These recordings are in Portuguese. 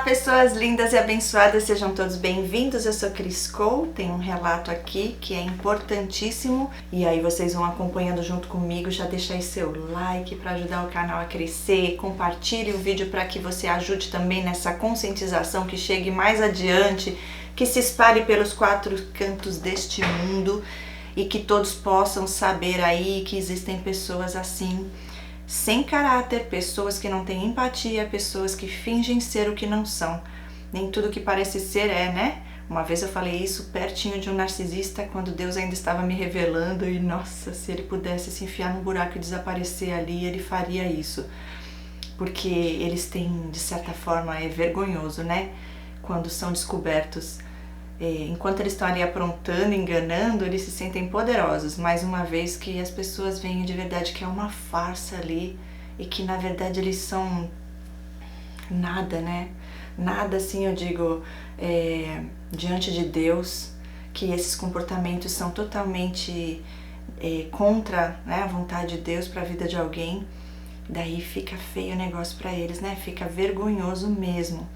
Pessoas lindas e abençoadas, sejam todos bem-vindos. Eu sou Cris Cole, tem um relato aqui que é importantíssimo e aí vocês vão acompanhando junto comigo. Já deixa aí seu like para ajudar o canal a crescer, compartilhe o vídeo para que você ajude também nessa conscientização, que chegue mais adiante, que se espalhe pelos 4 cantos deste mundo e que todos possam saber aí que existem pessoas assim, sem caráter, pessoas que não têm empatia, pessoas que fingem ser o que não são. Nem tudo que parece ser é, né? Uma vez eu falei isso pertinho de um narcisista, quando Deus ainda estava me revelando, e nossa, se ele pudesse se enfiar num buraco e desaparecer ali, ele faria isso. Porque eles têm, de certa forma, é vergonhoso, né? Quando são descobertos. Enquanto eles estão ali aprontando, enganando, eles se sentem poderosos, mas uma vez que as pessoas veem de verdade que é uma farsa ali e que na verdade eles são nada, né? Nada assim, eu digo, diante de Deus, que esses comportamentos são totalmente contra, né, a vontade de Deus para a vida de alguém, daí fica feio o negócio para eles, né? Fica vergonhoso mesmo.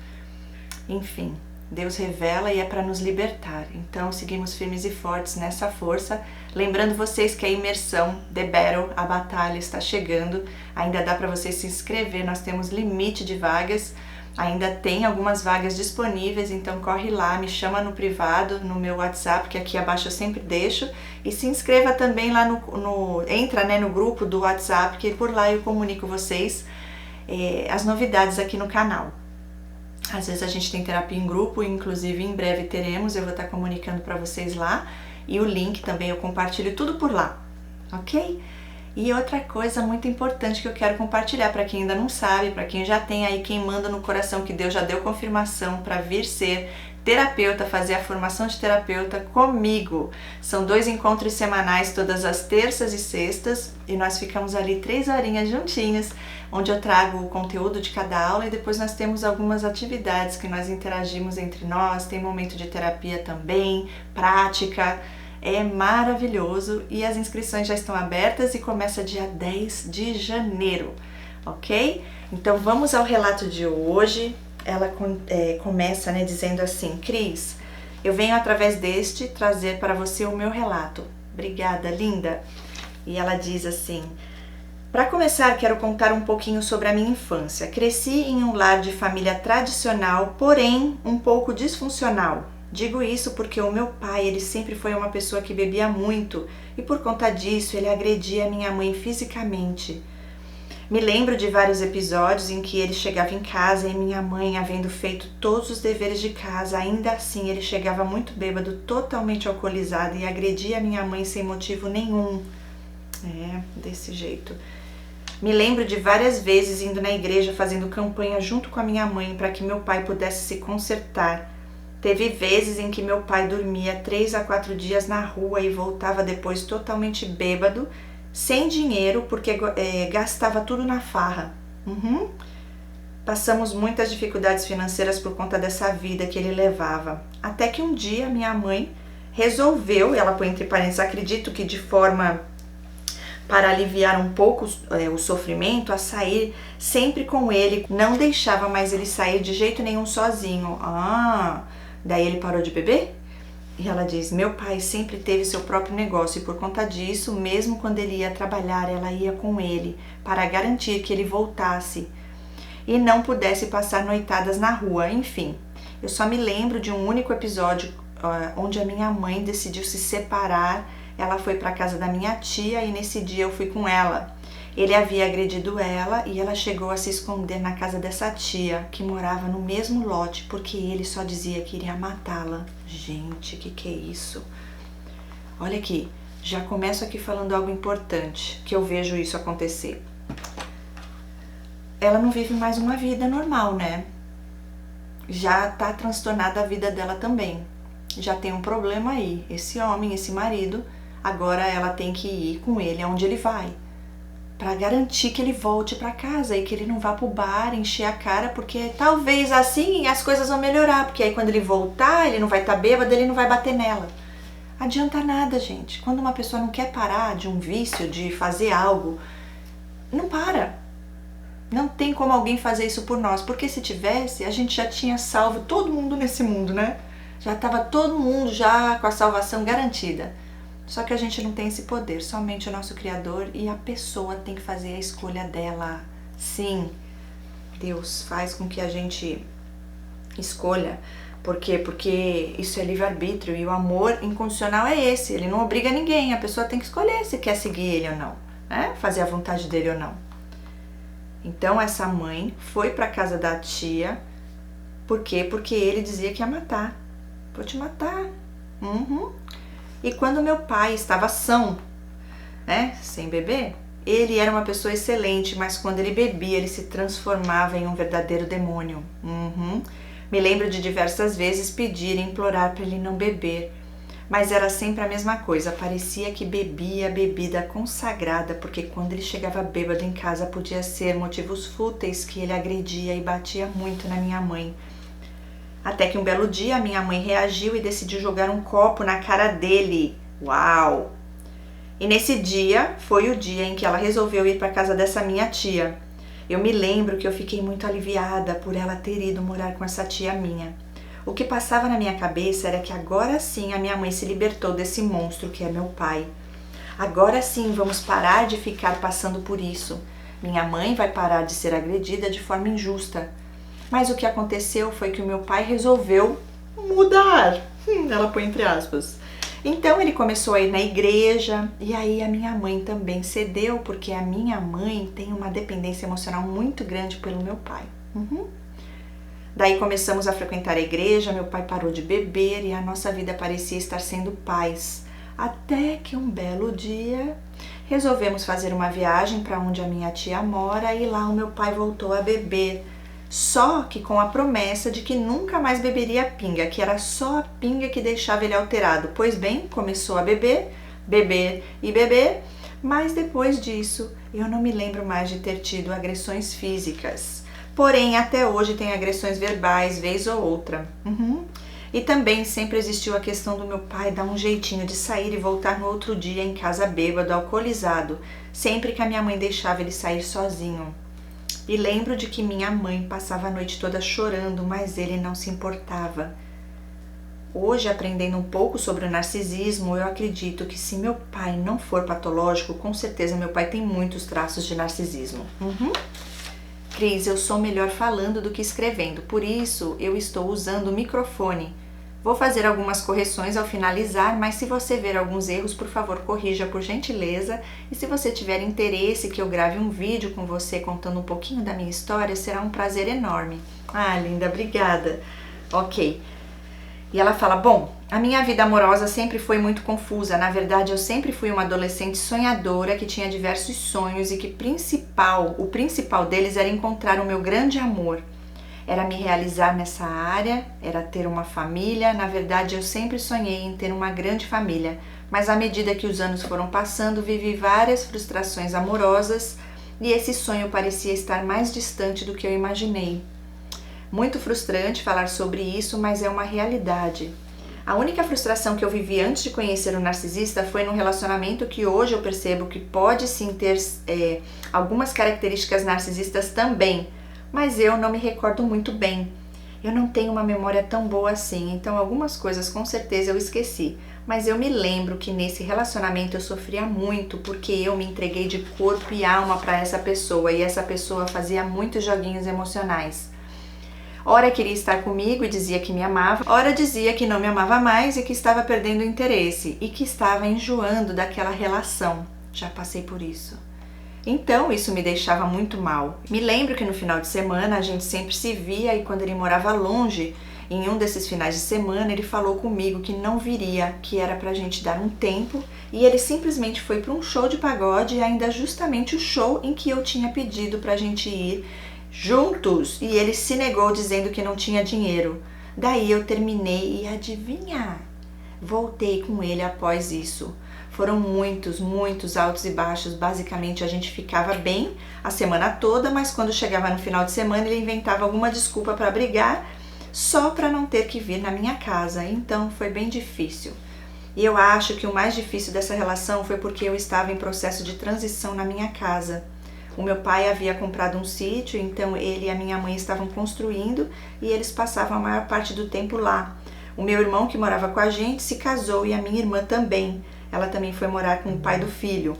Enfim, Deus revela e é para nos libertar. Então seguimos firmes e fortes nessa força. Lembrando vocês que a imersão The Battle, a batalha, está chegando. Ainda dá para vocês se inscrever, nós temos limite de vagas. Ainda tem algumas vagas disponíveis, então corre lá, me chama no privado, no meu WhatsApp, que aqui abaixo eu sempre deixo. E se inscreva também lá entra, né, no grupo do WhatsApp, que por lá eu comunico vocês as novidades aqui no canal. Às vezes a gente tem terapia em grupo, inclusive em breve teremos, eu vou estar comunicando para vocês lá. E o link também eu compartilho tudo por lá, ok? E outra coisa muito importante que eu quero compartilhar para quem ainda não sabe, para quem já tem aí quem manda no coração que Deus já deu confirmação para vir ser terapeuta, fazer a formação de terapeuta comigo. São 2 encontros semanais, todas as terças e sextas, e nós ficamos ali 3 horinhas juntinhas, onde eu trago o conteúdo de cada aula e depois nós temos algumas atividades que nós interagimos entre nós, tem momento de terapia também, prática, é maravilhoso e as inscrições já estão abertas e começa dia 10 de janeiro, ok? Então vamos ao relato de hoje. Ela começa, né, dizendo assim: Cris, eu venho através deste trazer para você o meu relato. Obrigada, linda. E ela diz assim: para começar, quero contar um pouquinho sobre a minha infância. Cresci em um lar de família tradicional, porém um pouco disfuncional. Digo isso porque o meu pai, ele sempre foi uma pessoa que bebia muito e por conta disso ele agredia minha mãe fisicamente. Me lembro de vários episódios em que ele chegava em casa e minha mãe, havendo feito todos os deveres de casa, ainda assim ele chegava muito bêbado, totalmente alcoolizado e agredia minha mãe sem motivo nenhum. Desse jeito. Me lembro de várias vezes indo na igreja fazendo campanha junto com a minha mãe para que meu pai pudesse se consertar. Teve vezes em que meu pai dormia 3 a 4 dias na rua e voltava depois totalmente bêbado, sem dinheiro, porque gastava tudo na farra. Passamos muitas dificuldades financeiras por conta dessa vida que ele levava. Até que um dia minha mãe resolveu, ela põe entre parênteses, acredito que de forma para aliviar um pouco o sofrimento, a sair sempre com ele. Não deixava mais ele sair de jeito nenhum sozinho. Daí ele parou de beber? E ela diz: meu pai sempre teve seu próprio negócio e por conta disso, mesmo quando ele ia trabalhar, ela ia com ele para garantir que ele voltasse e não pudesse passar noitadas na rua. Enfim, eu só me lembro de um único episódio onde a minha mãe decidiu se separar. Ela foi para a casa da minha tia e nesse dia eu fui com ela. Ele havia agredido ela e ela chegou a se esconder na casa dessa tia, que morava no mesmo lote, porque ele só dizia que iria matá-la. Gente, que é isso? Olha aqui, já começo aqui falando algo importante, que eu vejo isso acontecer. Ela não vive mais uma vida normal, né? Já tá transtornada a vida dela também. Já tem um problema aí. Esse homem, esse marido, agora ela tem que ir com ele aonde ele vai, para garantir que ele volte para casa e que ele não vá pro bar encher a cara, porque talvez assim as coisas vão melhorar, porque aí quando ele voltar, ele não vai estar bêbado, ele não vai bater nela. Adianta nada, gente. Quando uma pessoa não quer parar de um vício, de fazer algo, não para. Não tem como alguém fazer isso por nós, porque se tivesse, a gente já tinha salvo todo mundo nesse mundo, né? Já estava todo mundo já com a salvação garantida. Só que a gente não tem esse poder, somente o nosso Criador, e a pessoa tem que fazer a escolha dela. Sim, Deus faz com que a gente escolha. Por quê? Porque isso é livre-arbítrio, e o amor incondicional é esse. Ele não obriga ninguém, a pessoa tem que escolher se quer seguir ele ou não, né? Fazer a vontade dele ou não. Então essa mãe foi para casa da tia. Por quê? Porque ele dizia que ia matar. Vou te matar. E quando meu pai estava são, né, sem beber, ele era uma pessoa excelente, mas quando ele bebia, ele se transformava em um verdadeiro demônio. Me lembro de diversas vezes pedir e implorar para ele não beber, mas era sempre a mesma coisa, parecia que bebia bebida consagrada, porque quando ele chegava bêbado em casa podia ser motivos fúteis que ele agredia e batia muito na minha mãe. Até que um belo dia a minha mãe reagiu e decidiu jogar um copo na cara dele. Uau! E nesse dia foi o dia em que ela resolveu ir para a casa dessa minha tia. Eu me lembro que eu fiquei muito aliviada por ela ter ido morar com essa tia minha. O que passava na minha cabeça era que agora sim a minha mãe se libertou desse monstro que é meu pai. Agora sim vamos parar de ficar passando por isso. Minha mãe vai parar de ser agredida de forma injusta. Mas o que aconteceu foi que o meu pai resolveu mudar. Ela põe entre aspas. Então ele começou a ir na igreja, e aí a minha mãe também cedeu, porque a minha mãe tem uma dependência emocional muito grande pelo meu pai. Daí começamos a frequentar a igreja, meu pai parou de beber e a nossa vida parecia estar sendo paz. Até que um belo dia resolvemos fazer uma viagem para onde a minha tia mora, e lá o meu pai voltou a beber. Só que com a promessa de que nunca mais beberia pinga, que era só a pinga que deixava ele alterado. Pois bem, começou a beber, beber e beber, mas depois disso eu não me lembro mais de ter tido agressões físicas. Porém, até hoje tem agressões verbais, vez ou outra. E também sempre existiu a questão do meu pai dar um jeitinho de sair e voltar no outro dia em casa bêbado, alcoolizado, sempre que a minha mãe deixava ele sair sozinho. E lembro de que minha mãe passava a noite toda chorando, mas ele não se importava. Hoje, aprendendo um pouco sobre o narcisismo, eu acredito que se meu pai não for patológico, com certeza meu pai tem muitos traços de narcisismo. Cris, eu sou melhor falando do que escrevendo, por isso eu estou usando o microfone. Vou fazer algumas correções ao finalizar, mas se você ver alguns erros, por favor, corrija por gentileza. E se você tiver interesse que eu grave um vídeo com você contando um pouquinho da minha história, será um prazer enorme. Ah, linda, obrigada. Ok. E ela fala, bom, a minha vida amorosa sempre foi muito confusa. Na verdade, eu sempre fui uma adolescente sonhadora que tinha diversos sonhos e que o principal deles era encontrar o meu grande amor. Era me realizar nessa área, era ter uma família. Na verdade, eu sempre sonhei em ter uma grande família, mas à medida que os anos foram passando, vivi várias frustrações amorosas e esse sonho parecia estar mais distante do que eu imaginei. Muito frustrante falar sobre isso, mas é uma realidade. A única frustração que eu vivi antes de conhecer o narcisista foi num relacionamento que hoje eu percebo que pode sim ter algumas características narcisistas também, mas eu não me recordo muito bem. Eu não tenho uma memória tão boa assim, então algumas coisas com certeza eu esqueci. Mas eu me lembro que nesse relacionamento eu sofria muito porque eu me entreguei de corpo e alma para essa pessoa e essa pessoa fazia muitos joguinhos emocionais. Ora queria estar comigo e dizia que me amava, ora dizia que não me amava mais e que estava perdendo o interesse e que estava enjoando daquela relação. Já passei por isso. Então isso me deixava muito mal. Me lembro que no final de semana a gente sempre se via e quando ele morava longe, em um desses finais de semana ele falou comigo que não viria, que era pra gente dar um tempo e ele simplesmente foi para um show de pagode e ainda justamente o show em que eu tinha pedido pra gente ir juntos e ele se negou dizendo que não tinha dinheiro. Daí eu terminei e adivinha? Voltei com ele após isso. Foram muitos altos e baixos, basicamente a gente ficava bem a semana toda, mas quando chegava no final de semana ele inventava alguma desculpa para brigar, só para não ter que vir na minha casa, então foi bem difícil. E eu acho que o mais difícil dessa relação foi porque eu estava em processo de transição na minha casa. O meu pai havia comprado um sítio, então ele e a minha mãe estavam construindo e eles passavam a maior parte do tempo lá. O meu irmão, que morava com a gente, se casou e a minha irmã também. Ela também foi morar com o pai do filho.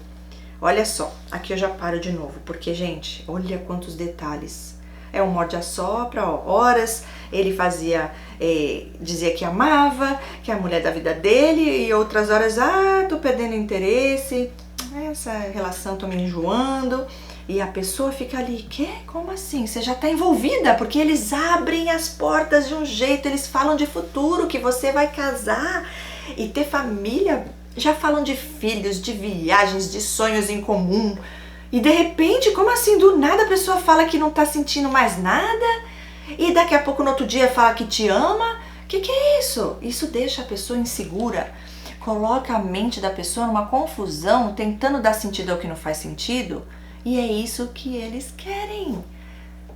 Olha só, aqui eu já paro de novo, porque, gente, olha quantos detalhes. É um morde-a-sopra, horas ele dizia que amava, que é a mulher da vida dele, e outras horas, tô perdendo interesse, essa relação tô me enjoando, e a pessoa fica ali, como assim? Você já tá envolvida, porque eles abrem as portas de um jeito, eles falam de futuro, que você vai casar e ter família, já falam de filhos, de viagens, de sonhos em comum. E de repente, como assim, do nada a pessoa fala que não tá sentindo mais nada e daqui a pouco no outro dia fala que te ama? Que é isso? Isso deixa a pessoa insegura, coloca a mente da pessoa numa confusão, tentando dar sentido ao que não faz sentido, e é isso que eles querem.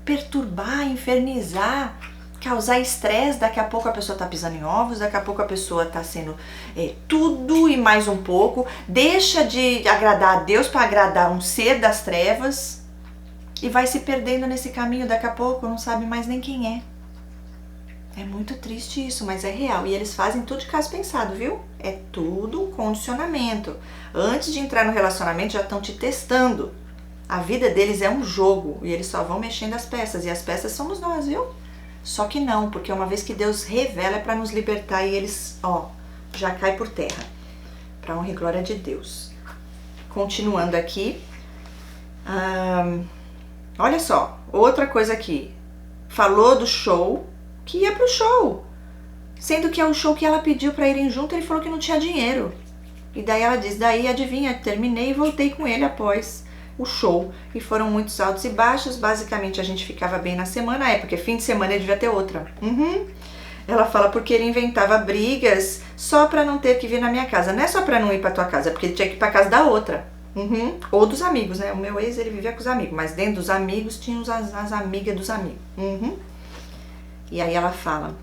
Perturbar, infernizar, causar estresse. Daqui a pouco a pessoa tá pisando em ovos, daqui a pouco a pessoa tá sendo tudo e mais um pouco, deixa de agradar a Deus para agradar um ser das trevas e vai se perdendo nesse caminho. Daqui a pouco não sabe mais nem quem é. É muito triste isso, mas é real. E eles fazem tudo de caso pensado, viu? É tudo um condicionamento. Antes de entrar no relacionamento já estão te testando. A vida deles é um jogo e eles só vão mexendo as peças, e as peças somos nós, viu? Só que não, porque uma vez que Deus revela é para nos libertar e eles, já cai por terra. Para honra e glória de Deus. Continuando aqui. Olha só, outra coisa aqui. Falou do show, que ia pro show. Sendo que é o show que ela pediu para irem junto, ele falou que não tinha dinheiro. E daí ela diz, adivinha, terminei e voltei com ele após o show, e foram muitos altos e baixos. Basicamente a gente ficava bem na semana, porque fim de semana ele devia ter outra. Ela fala porque ele inventava brigas só pra não ter que vir na minha casa. Não é só pra não ir pra tua casa, porque ele tinha que ir pra casa da outra. Ou dos amigos, né? O meu ex, ele vivia com os amigos, mas dentro dos amigos tinha as amigas dos amigos. E aí ela fala,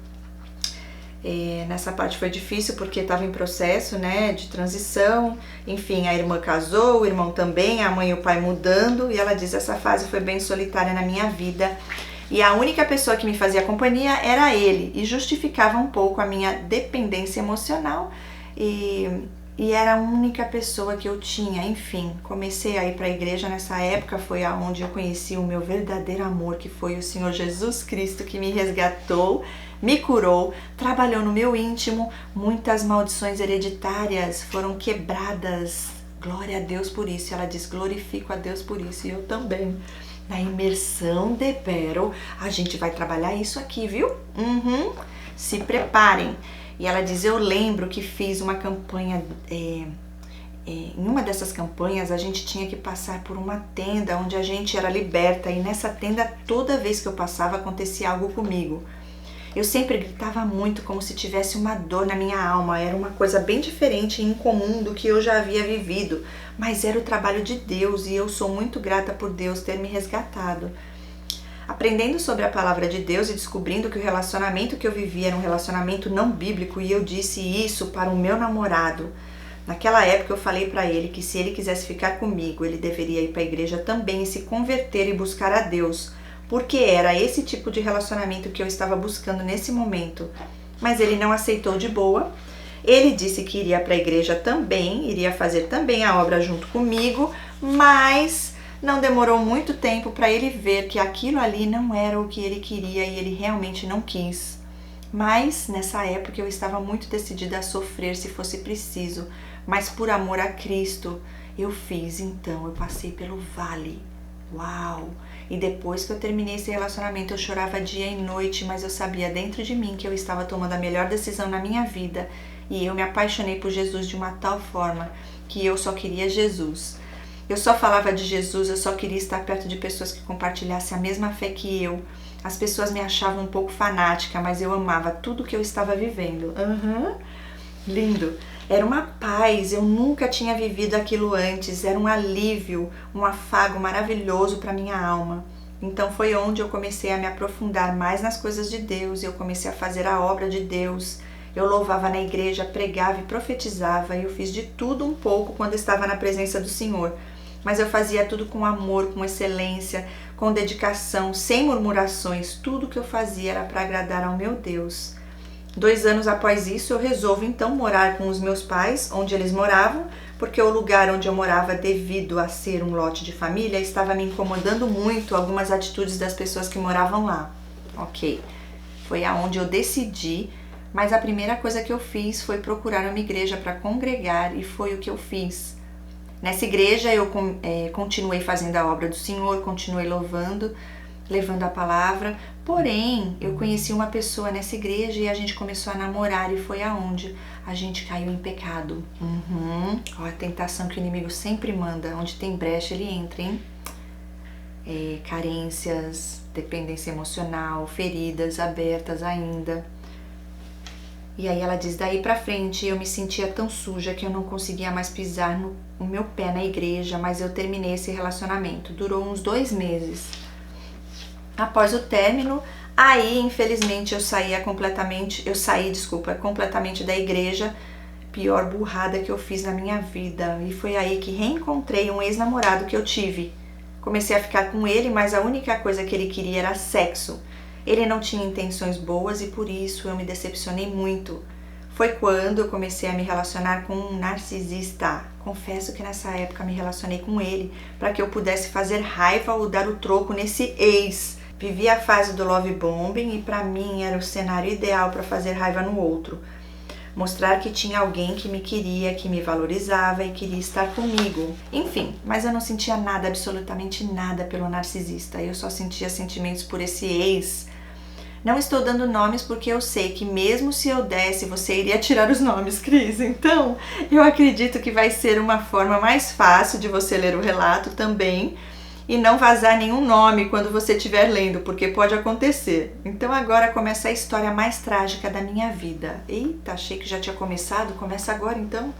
nessa parte foi difícil porque estava em processo, né, de transição. Enfim, a irmã casou, o irmão também, a mãe e o pai mudando, e ela diz, essa fase foi bem solitária na minha vida, e a única pessoa que me fazia companhia era ele, e justificava um pouco a minha dependência emocional, e era a única pessoa que eu tinha. Enfim, comecei a ir para a igreja nessa época, foi aonde eu conheci o meu verdadeiro amor, que foi o Senhor Jesus Cristo, que me resgatou, me curou, trabalhou no meu íntimo, muitas maldições hereditárias foram quebradas. Glória a Deus por isso. Ela diz, glorifico a Deus por isso, e eu também. Na imersão de Beryl, a gente vai trabalhar isso aqui, viu? Se preparem. E ela diz, eu lembro que fiz uma campanha, em uma dessas campanhas a gente tinha que passar por uma tenda onde a gente era liberta, e nessa tenda toda vez que eu passava acontecia algo comigo. Eu sempre gritava muito, como se tivesse uma dor na minha alma. Era uma coisa bem diferente e incomum do que eu já havia vivido, mas era o trabalho de Deus e eu sou muito grata por Deus ter me resgatado. Aprendendo sobre a palavra de Deus e descobrindo que o relacionamento que eu vivia era um relacionamento não bíblico, e eu disse isso para o meu namorado. Naquela época eu falei para ele que se ele quisesse ficar comigo, ele deveria ir para a igreja também e se converter e buscar a Deus, porque era esse tipo de relacionamento que eu estava buscando nesse momento. Mas ele não aceitou de boa. Ele disse que iria para a igreja também, iria fazer também a obra junto comigo, mas não demorou muito tempo para ele ver que aquilo ali não era o que ele queria e ele realmente não quis. Mas nessa época eu estava muito decidida a sofrer se fosse preciso, mas por amor a Cristo eu fiz. Então eu passei pelo vale. Uau! E depois que eu terminei esse relacionamento eu chorava dia e noite, mas eu sabia dentro de mim que eu estava tomando a melhor decisão na minha vida, e eu me apaixonei por Jesus de uma tal forma que eu só queria Jesus. Eu só falava de Jesus, eu só queria estar perto de pessoas que compartilhassem a mesma fé que eu. As pessoas me achavam um pouco fanática, mas eu amava tudo que eu estava vivendo. Lindo! Era uma paz, eu nunca tinha vivido aquilo antes, era um alívio, um afago maravilhoso para minha alma. Então foi onde eu comecei a me aprofundar mais nas coisas de Deus, eu comecei a fazer a obra de Deus. Eu louvava na igreja, pregava e profetizava, e eu fiz de tudo um pouco quando estava na presença do Senhor. mas eu fazia tudo com amor, com excelência, com dedicação, sem murmurações. Tudo que eu fazia era para agradar ao meu Deus. 2 anos após isso, eu resolvo então morar com os meus pais, onde eles moravam, porque o lugar onde eu morava, devido a ser um lote de família, estava me incomodando muito algumas atitudes das pessoas que moravam lá. Ok, foi aonde eu decidi, mas a primeira coisa que eu fiz foi procurar uma igreja para congregar, e foi o que eu fiz. Nessa igreja eu continuei fazendo a obra do Senhor, continuei louvando, levando a palavra, porém eu conheci uma pessoa nessa igreja e a gente começou a namorar, e foi aonde a gente caiu em pecado. Ó, a tentação que o inimigo sempre manda, onde tem brecha ele entra, hein? Carências, dependência emocional, feridas abertas ainda. E aí ela diz, daí pra frente eu me sentia tão suja que eu não conseguia mais pisar o meu pé na igreja, mas eu terminei esse relacionamento. Durou uns 2 meses. Após o término, aí infelizmente eu saí completamente da igreja. Pior burrada que eu fiz na minha vida. E foi aí que reencontrei um ex-namorado que eu tive. Comecei a ficar com ele, mas a única coisa que ele queria era sexo. Ele não tinha intenções boas e por isso eu me decepcionei muito. Foi quando eu comecei a me relacionar com um narcisista. Confesso que nessa época me relacionei com ele para que eu pudesse fazer raiva ou dar o troco nesse ex. Vivi a fase do love bombing e para mim era o cenário ideal para fazer raiva no outro. Mostrar que tinha alguém que me queria, que me valorizava e queria estar comigo. Enfim, mas eu não sentia nada, absolutamente nada pelo narcisista. Eu só sentia sentimentos por esse ex. Não estou dando nomes porque eu sei que mesmo se eu desse, você iria tirar os nomes, Cris. Então, eu acredito que vai ser uma forma mais fácil de você ler o relato também e não vazar nenhum nome quando você estiver lendo, porque pode acontecer. Então agora começa a história mais trágica da minha vida. Eita, achei que já tinha começado, começa agora então.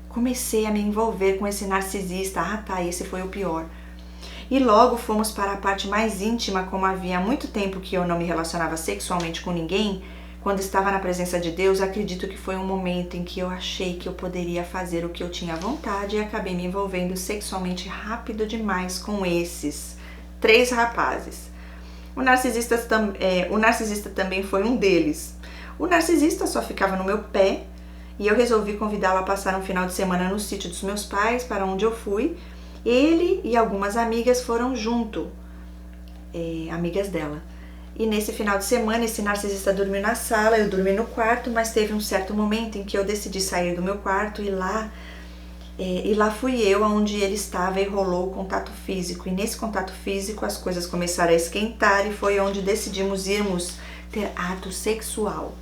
Comecei a me envolver com esse narcisista. Ah tá, esse foi o pior. E logo fomos para a parte mais íntima, como havia muito tempo que eu não me relacionava sexualmente com ninguém. Quando estava na presença de Deus, acredito que foi um momento em que eu achei que eu poderia fazer o que eu tinha vontade e acabei me envolvendo sexualmente rápido demais com esses 3 rapazes. O narcisista também foi um deles. O narcisista só ficava no meu pé e eu resolvi convidá-lo a passar um final de semana no sítio dos meus pais, para onde eu fui. Ele e algumas amigas foram junto, amigas dela. E nesse final de semana, esse narcisista dormiu na sala, eu dormi no quarto, mas teve um certo momento em que eu decidi sair do meu quarto e lá fui eu onde ele estava e rolou o contato físico. E nesse contato físico as coisas começaram a esquentar e foi onde decidimos irmos ter ato sexual.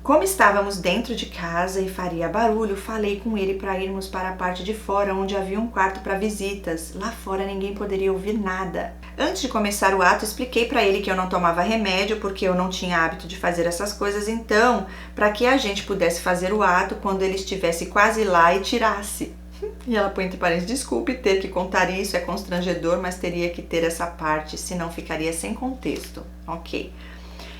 Como estávamos dentro de casa e faria barulho, falei com ele para irmos para a parte de fora, onde havia um quarto para visitas. Lá fora ninguém poderia ouvir nada. Antes de começar o ato, expliquei para ele que eu não tomava remédio, porque eu não tinha hábito de fazer essas coisas, então, para que a gente pudesse fazer o ato quando ele estivesse quase lá e tirasse. E ela põe entre parênteses, desculpe ter que contar isso, é constrangedor, mas teria que ter essa parte, senão ficaria sem contexto. Ok.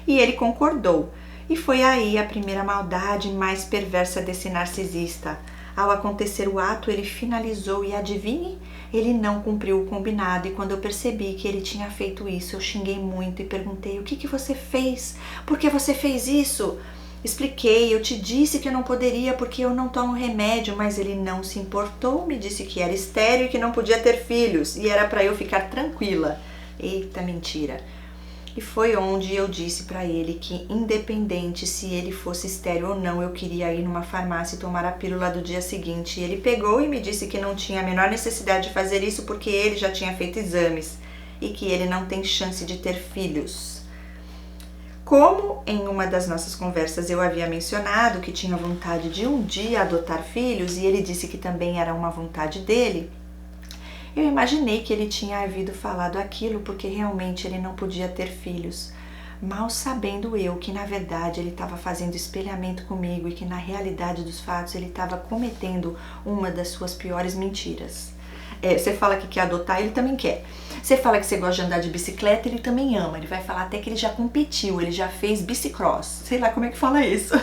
E ele concordou. E foi aí a primeira maldade mais perversa desse narcisista. Ao acontecer o ato, ele finalizou e adivinhe? Ele não cumpriu o combinado e quando eu percebi que ele tinha feito isso, eu xinguei muito e perguntei, o que você fez? Por que você fez isso? Expliquei, eu te disse que eu não poderia porque eu não tomo remédio, mas ele não se importou, me disse que era estéril e que não podia ter filhos e era para eu ficar tranquila. Eita, mentira! E foi onde eu disse para ele que, independente se ele fosse estéril ou não, eu queria ir numa farmácia e tomar a pílula do dia seguinte. Ele pegou e me disse que não tinha a menor necessidade de fazer isso porque ele já tinha feito exames e que ele não tem chance de ter filhos. Como em uma das nossas conversas eu havia mencionado que tinha vontade de um dia adotar filhos e ele disse que também era uma vontade dele, eu imaginei que ele tinha havido falado aquilo porque realmente ele não podia ter filhos, mal sabendo eu que na verdade ele estava fazendo espelhamento comigo e que na realidade dos fatos ele estava cometendo uma das suas piores mentiras. Você fala que quer adotar, ele também quer. Você fala que você gosta de andar de bicicleta, ele também ama. Ele vai falar até que ele já competiu, ele já fez bicicross. Sei lá como é que fala isso.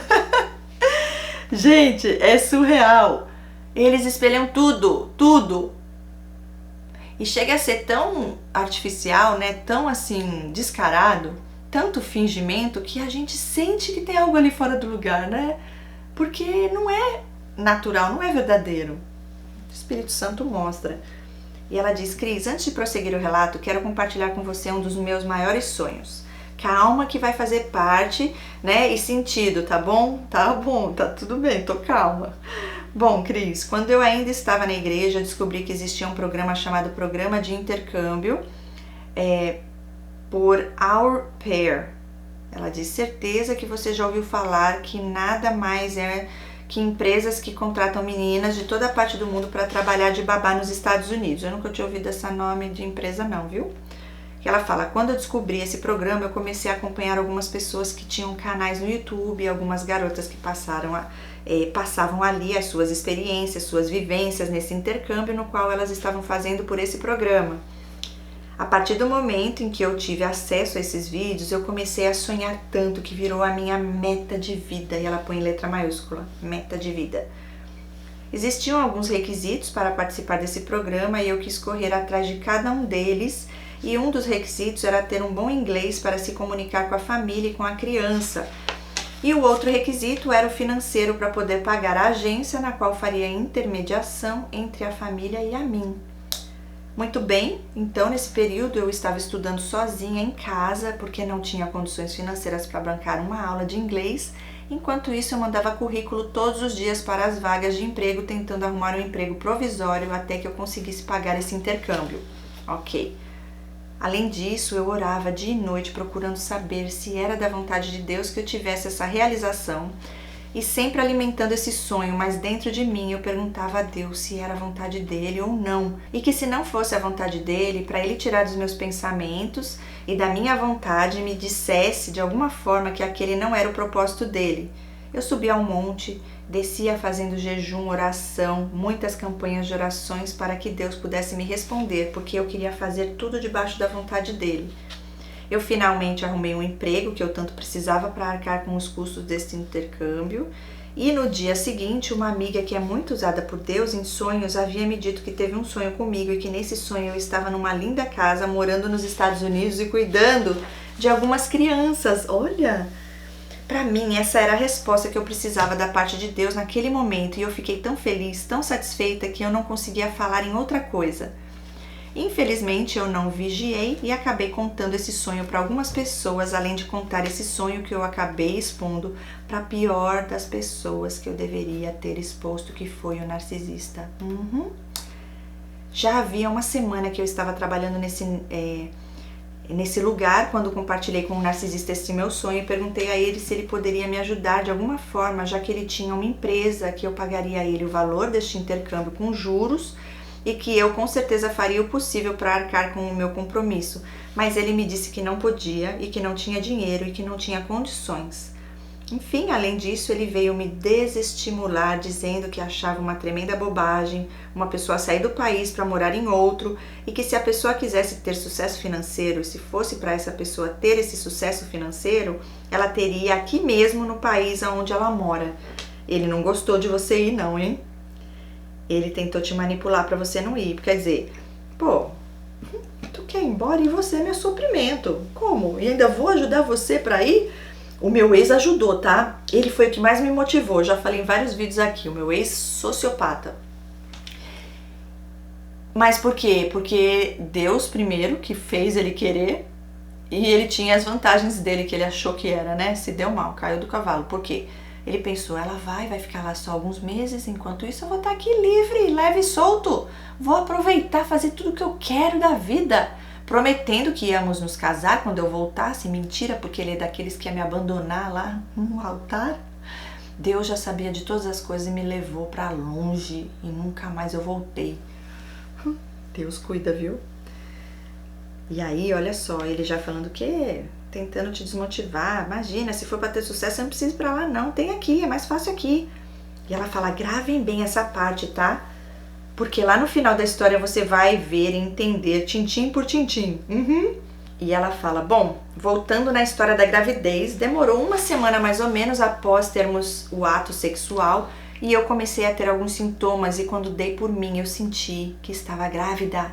Gente, é surreal. Eles espelham tudo, tudo. E chega a ser tão artificial, né? Tão assim, descarado, tanto fingimento que a gente sente que tem algo ali fora do lugar, né? Porque não é natural, não é verdadeiro. O Espírito Santo mostra. E ela diz: Cris, antes de prosseguir o relato, quero compartilhar com você um dos meus maiores sonhos. Calma que vai fazer parte, né, e sentido, tá bom? Tá bom, tá tudo bem, tô calma. Bom, Cris, quando eu ainda estava na igreja, eu descobri que existia um programa chamado Programa de Intercâmbio por Au Pair. Ela diz: certeza que você já ouviu falar que nada mais é que empresas que contratam meninas de toda a parte do mundo para trabalhar de babá nos Estados Unidos. Eu nunca tinha ouvido esse nome de empresa não, viu? Que ela fala: quando eu descobri esse programa, eu comecei a acompanhar algumas pessoas que tinham canais no YouTube, algumas garotas que passavam ali as suas experiências, suas vivências nesse intercâmbio no qual elas estavam fazendo por esse programa. A partir do momento em que eu tive acesso a esses vídeos, eu comecei a sonhar tanto que virou a minha meta de vida, e ela põe em letra maiúscula, meta de vida. Existiam alguns requisitos para participar desse programa e eu quis correr atrás de cada um deles, e um dos requisitos era ter um bom inglês para se comunicar com a família e com a criança. E o outro requisito era o financeiro para poder pagar a agência na qual faria a intermediação entre a família e a mim. Muito bem, então nesse período eu estava estudando sozinha em casa porque não tinha condições financeiras para bancar uma aula de inglês. Enquanto isso eu mandava currículo todos os dias para as vagas de emprego, tentando arrumar um emprego provisório até que eu conseguisse pagar esse intercâmbio. Ok. Além disso, eu orava dia e noite procurando saber se era da vontade de Deus que eu tivesse essa realização e sempre alimentando esse sonho, mas dentro de mim eu perguntava a Deus se era a vontade dele ou não, e que se não fosse a vontade dele, para ele tirar dos meus pensamentos e da minha vontade me dissesse de alguma forma que aquele não era o propósito dele. Eu subia ao monte, descia fazendo jejum, oração, muitas campanhas de orações para que Deus pudesse me responder, porque eu queria fazer tudo debaixo da vontade dele. Eu finalmente arrumei um emprego que eu tanto precisava para arcar com os custos desse intercâmbio, e no dia seguinte uma amiga que é muito usada por Deus em sonhos havia me dito que teve um sonho comigo e que nesse sonho eu estava numa linda casa morando nos Estados Unidos e cuidando de algumas crianças. Olha! Para mim, essa era a resposta que eu precisava da parte de Deus naquele momento, e eu fiquei tão feliz, tão satisfeita que eu não conseguia falar em outra coisa. Infelizmente, eu não vigiei e acabei contando esse sonho para algumas pessoas, além de contar esse sonho que eu acabei expondo para a pior das pessoas que eu deveria ter exposto, que foi o narcisista. Já havia uma semana que eu estava trabalhando nesse lugar, quando compartilhei com o narcisista esse meu sonho e perguntei a ele se ele poderia me ajudar de alguma forma, já que ele tinha uma empresa que eu pagaria a ele o valor deste intercâmbio com juros e que eu com certeza faria o possível para arcar com o meu compromisso, mas ele me disse que não podia e que não tinha dinheiro e que não tinha condições. Enfim, além disso, ele veio me desestimular, dizendo que achava uma tremenda bobagem uma pessoa sair do país para morar em outro, e que se a pessoa quisesse ter sucesso financeiro, se fosse para essa pessoa ter esse sucesso financeiro, ela teria aqui mesmo no país onde ela mora. Ele não gostou de você ir não, hein? Ele tentou te manipular para você não ir, quer dizer, pô, tu quer ir embora e você é meu suprimento. Como? E ainda vou ajudar você para ir? O meu ex ajudou, tá? Ele foi o que mais me motivou. Já falei em vários vídeos aqui. O meu ex sociopata. Mas por quê? Porque Deus primeiro que fez ele querer, e ele tinha as vantagens dele que ele achou que era, né? Se deu mal, caiu do cavalo. Por quê? Ele pensou, ela vai ficar lá só alguns meses, enquanto isso eu vou estar aqui livre, leve e solto. Vou aproveitar, fazer tudo o que eu quero da vida. Prometendo que íamos nos casar quando eu voltasse. Mentira, porque ele é daqueles que ia me abandonar lá no altar. Deus já sabia de todas as coisas e me levou para longe e nunca mais eu voltei. Deus cuida, viu? E aí, olha só, ele já falando que tentando te desmotivar. Imagina, se for para ter sucesso, você não precisa ir para lá não, tem aqui, é mais fácil aqui. E ela fala, gravem bem essa parte, tá? Porque lá no final da história você vai ver e entender tintim por tintim. E ela fala, bom, voltando na história da gravidez, demorou uma semana mais ou menos após termos o ato sexual E eu comecei a ter alguns sintomas e quando dei por mim eu senti que estava grávida.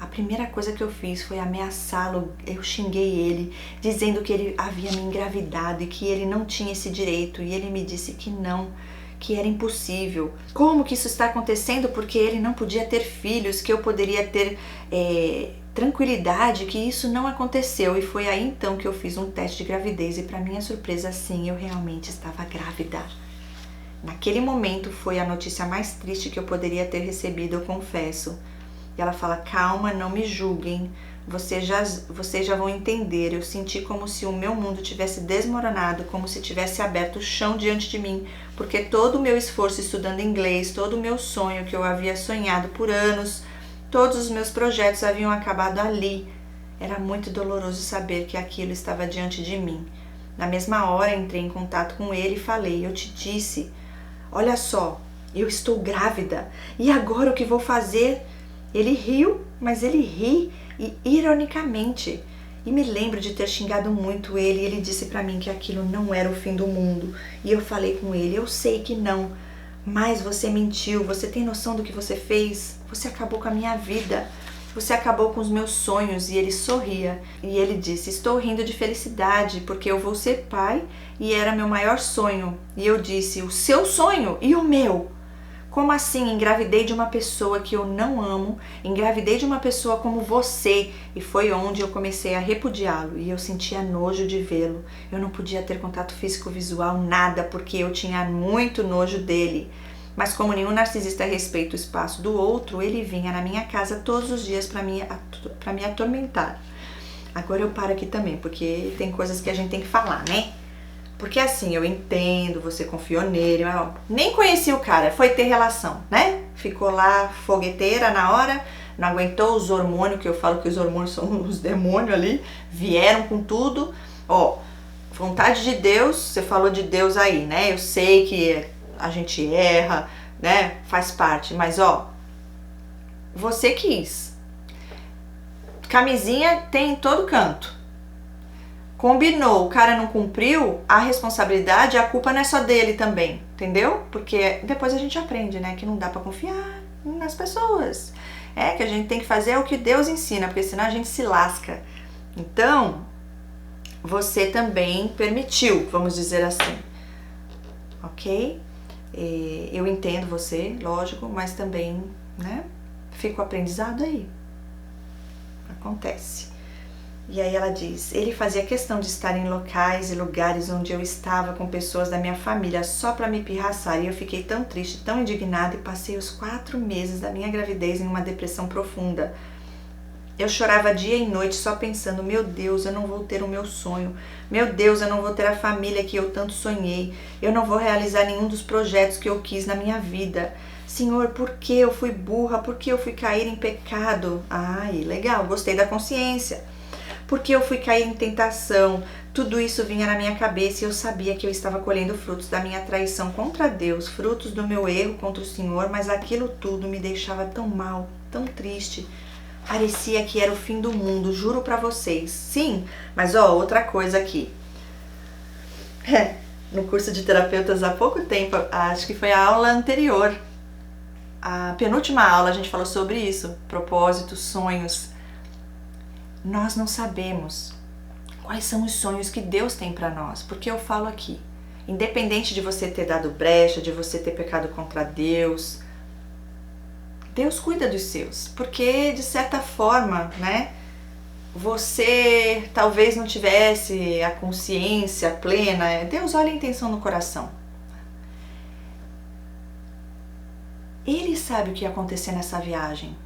A primeira coisa que eu fiz foi ameaçá-lo, eu xinguei ele, dizendo que ele havia me engravidado e que ele não tinha esse direito. E ele me disse que não, que era impossível. Como que isso está acontecendo? Porque ele não podia ter filhos, que eu poderia ter tranquilidade, que isso não aconteceu. E foi aí então que eu fiz um teste de gravidez e para minha surpresa, sim, eu realmente estava grávida. Naquele momento foi a notícia mais triste que eu poderia ter recebido, eu confesso. E ela fala, calma, não me julguem, vocês já vão entender. Eu senti como se o meu mundo tivesse desmoronado, como se tivesse aberto o chão diante de mim, porque todo o meu esforço estudando inglês, todo o meu sonho que eu havia sonhado por anos, todos os meus projetos haviam acabado ali. Era muito doloroso saber que aquilo estava diante de mim. Na mesma hora entrei em contato com ele e falei, eu te disse, olha só, eu estou grávida, e agora o que vou fazer? Ele riu, mas ele ri e ironicamente. E me lembro de ter xingado muito ele e ele disse pra mim que aquilo não era o fim do mundo. E eu falei com ele, eu sei que não, mas você mentiu, você tem noção do que você fez? Você acabou com a minha vida, você acabou com os meus sonhos. E ele sorria e ele disse, estou rindo de felicidade porque eu vou ser pai e era meu maior sonho. E eu disse, o seu sonho e o meu? Como assim? Engravidei de uma pessoa que eu não amo, engravidei de uma pessoa como você. E foi onde eu comecei a repudiá-lo e eu sentia nojo de vê-lo. Eu não podia ter contato físico visual, nada, porque eu tinha muito nojo dele. Mas como nenhum narcisista respeita o espaço do outro, ele vinha na minha casa todos os dias para me atormentar. Agora eu paro aqui também, porque tem coisas que a gente tem que falar, né? Porque assim, eu entendo, você confiou nele, mas nem conhecia o cara, foi ter relação, né? Ficou lá fogueteira na hora, não aguentou os hormônios, que eu falo que os hormônios são os demônios ali, vieram com tudo. Ó, vontade de Deus, você falou de Deus aí, né? Eu sei que a gente erra, né? Faz parte, mas ó, você quis. Camisinha tem em todo canto. Combinou, o cara não cumpriu, a responsabilidade, a culpa não é só dele também, entendeu? Porque depois a gente aprende, né, que não dá pra confiar nas pessoas. Que a gente tem que fazer o que Deus ensina, porque senão a gente se lasca. Então, você também permitiu, vamos dizer assim, ok? Eu entendo você, lógico, mas também, né, fica o aprendizado aí. Acontece. E aí ela diz, ele fazia questão de estar em locais e lugares onde eu estava com pessoas da minha família só para me pirraçar. E eu fiquei tão triste, tão indignada e passei os 4 meses da minha gravidez em uma depressão profunda. Eu chorava dia e noite só pensando, meu Deus, eu não vou ter o meu sonho. Meu Deus, eu não vou ter a família que eu tanto sonhei. Eu não vou realizar nenhum dos projetos que eu quis na minha vida. Senhor, por que eu fui burra? Por que eu fui cair em pecado? Ai, legal, gostei da consciência. Porque eu fui cair em tentação, tudo isso vinha na minha cabeça e eu sabia que eu estava colhendo frutos da minha traição contra Deus, frutos do meu erro contra o Senhor, mas aquilo tudo me deixava tão mal, tão triste. Parecia que era o fim do mundo, juro pra vocês. Sim, mas ó, outra coisa aqui. No curso de terapeutas há pouco tempo, acho que foi a aula anterior, a penúltima aula a gente falou sobre isso, propósitos, sonhos. Nós não sabemos quais são os sonhos que Deus tem para nós, porque eu falo aqui, independente de você ter dado brecha, de você ter pecado contra Deus, Deus cuida dos seus, porque de certa forma, né, você talvez não tivesse a consciência plena, Deus olha a intenção no coração. Ele sabe o que ia acontecer nessa viagem.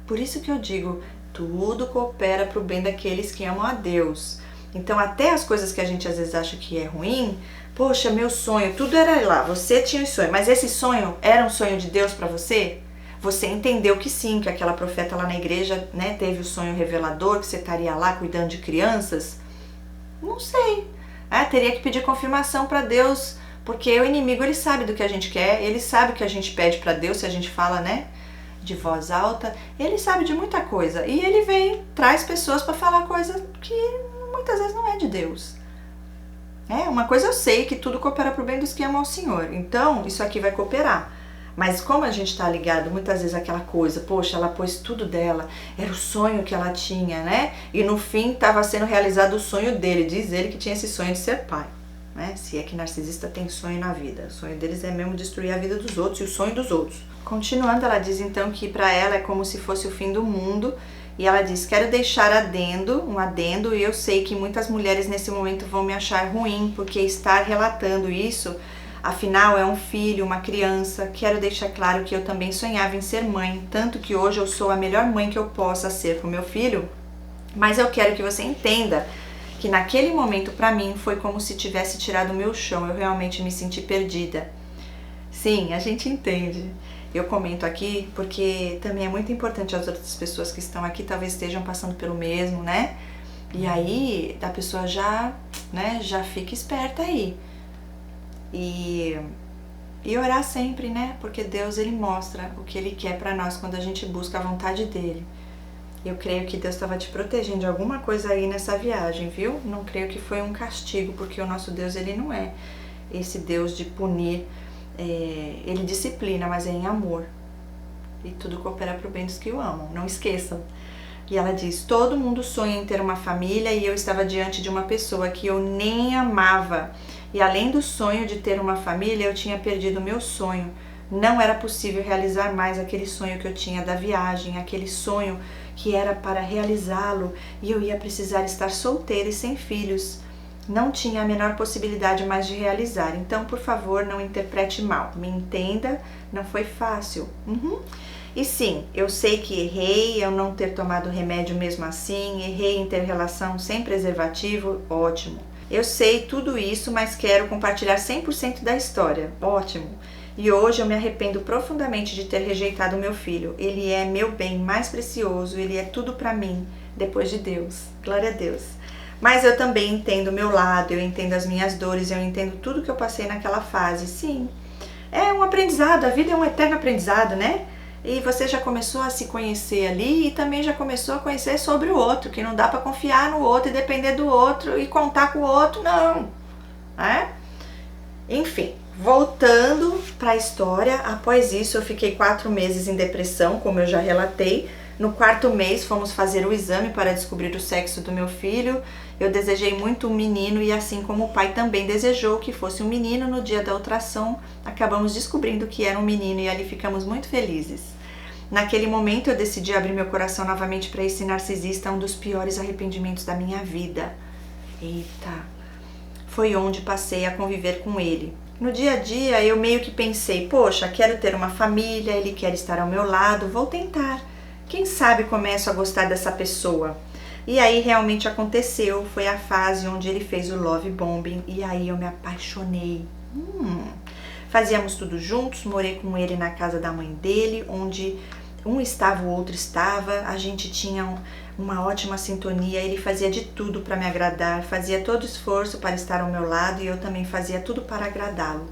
Por isso que eu digo, tudo coopera para o bem daqueles que amam a Deus. Então até as coisas que a gente às vezes acha que é ruim, poxa, meu sonho, tudo era lá, você tinha um sonho, mas esse sonho era um sonho de Deus para você? Você entendeu que sim, que aquela profeta lá na igreja, né, teve o sonho revelador, que você estaria lá cuidando de crianças? Não sei, teria que pedir confirmação para Deus, porque o inimigo ele sabe do que a gente quer, ele sabe o que a gente pede para Deus, se a gente fala, né, de voz alta, ele sabe de muita coisa e ele vem, traz pessoas para falar coisa que muitas vezes não é de Deus. Uma coisa eu sei, que tudo coopera para o bem dos que amam ao Senhor. Então, isso aqui vai cooperar. Mas como a gente está ligado muitas vezes àquela coisa, poxa, ela pôs tudo dela, era o sonho que ela tinha, né? E no fim estava sendo realizado o sonho dele, diz ele que tinha esse sonho de ser pai, né? Se é que narcisista tem sonho na vida, o sonho deles é mesmo destruir a vida dos outros e o sonho dos outros. Continuando, ela diz então que para ela é como se fosse o fim do mundo. E ela diz, quero deixar um adendo, e eu sei que muitas mulheres nesse momento vão me achar ruim, porque estar relatando isso, afinal é um filho, uma criança. Quero deixar claro que eu também sonhava em ser mãe, tanto que hoje eu sou a melhor mãe que eu possa ser para o meu filho, mas eu quero que você entenda que naquele momento para mim foi como se tivesse tirado o meu chão, eu realmente me senti perdida. Sim, a gente entende. Eu comento aqui porque também é muito importante as outras pessoas que estão aqui talvez estejam passando pelo mesmo, né? E aí a pessoa já fica esperta aí. E orar sempre, né? Porque Deus, ele mostra o que ele quer pra nós quando a gente busca a vontade dele. Eu creio que Deus estava te protegendo de alguma coisa aí nessa viagem, viu? Não creio que foi um castigo, porque o nosso Deus, ele não é esse Deus de punir. Ele disciplina, mas é em amor. E tudo coopera para o bem dos que o amam, não esqueçam. E ela diz, todo mundo sonha em ter uma família e eu estava diante de uma pessoa que eu nem amava. E além do sonho de ter uma família, eu tinha perdido o meu sonho. Não era possível realizar mais aquele sonho que eu tinha da viagem, aquele sonho que era para realizá-lo e eu ia precisar estar solteira e sem filhos. Não tinha a menor possibilidade mais de realizar. Então, por favor, não interprete mal. Me entenda, não foi fácil. E sim, eu sei que errei, eu não ter tomado remédio mesmo assim, errei em ter relação sem preservativo, ótimo. Eu sei tudo isso, mas quero compartilhar 100% da história, ótimo. E hoje eu me arrependo profundamente de ter rejeitado meu filho. Ele é meu bem mais precioso, ele é tudo para mim, depois de Deus. Glória a Deus. Mas eu também entendo o meu lado, eu entendo as minhas dores, eu entendo tudo que eu passei naquela fase. Sim, é um aprendizado, a vida é um eterno aprendizado, né? E você já começou a se conhecer ali e também já começou a conhecer sobre o outro, que não dá para confiar no outro e depender do outro e contar com o outro, não. Enfim, voltando para a história, após isso eu fiquei 4 meses em depressão, como eu já relatei. No 4º mês fomos fazer o exame para descobrir o sexo do meu filho. Eu desejei muito um menino e assim como o pai também desejou que fosse um menino, no dia da ultrassom acabamos descobrindo que era um menino e ali ficamos muito felizes. Naquele momento eu decidi abrir meu coração novamente para esse narcisista, um dos piores arrependimentos da minha vida. Eita! Foi onde passei a conviver com ele. No dia a dia eu meio que pensei, poxa, quero ter uma família, ele quer estar ao meu lado, vou tentar. Quem sabe começo a gostar dessa pessoa. E aí realmente aconteceu, foi a fase onde ele fez o love bombing e aí eu me apaixonei. Fazíamos tudo juntos, morei com ele na casa da mãe dele, onde um estava, o outro estava, a gente tinha uma ótima sintonia, ele fazia de tudo para me agradar, fazia todo esforço para estar ao meu lado e eu também fazia tudo para agradá-lo.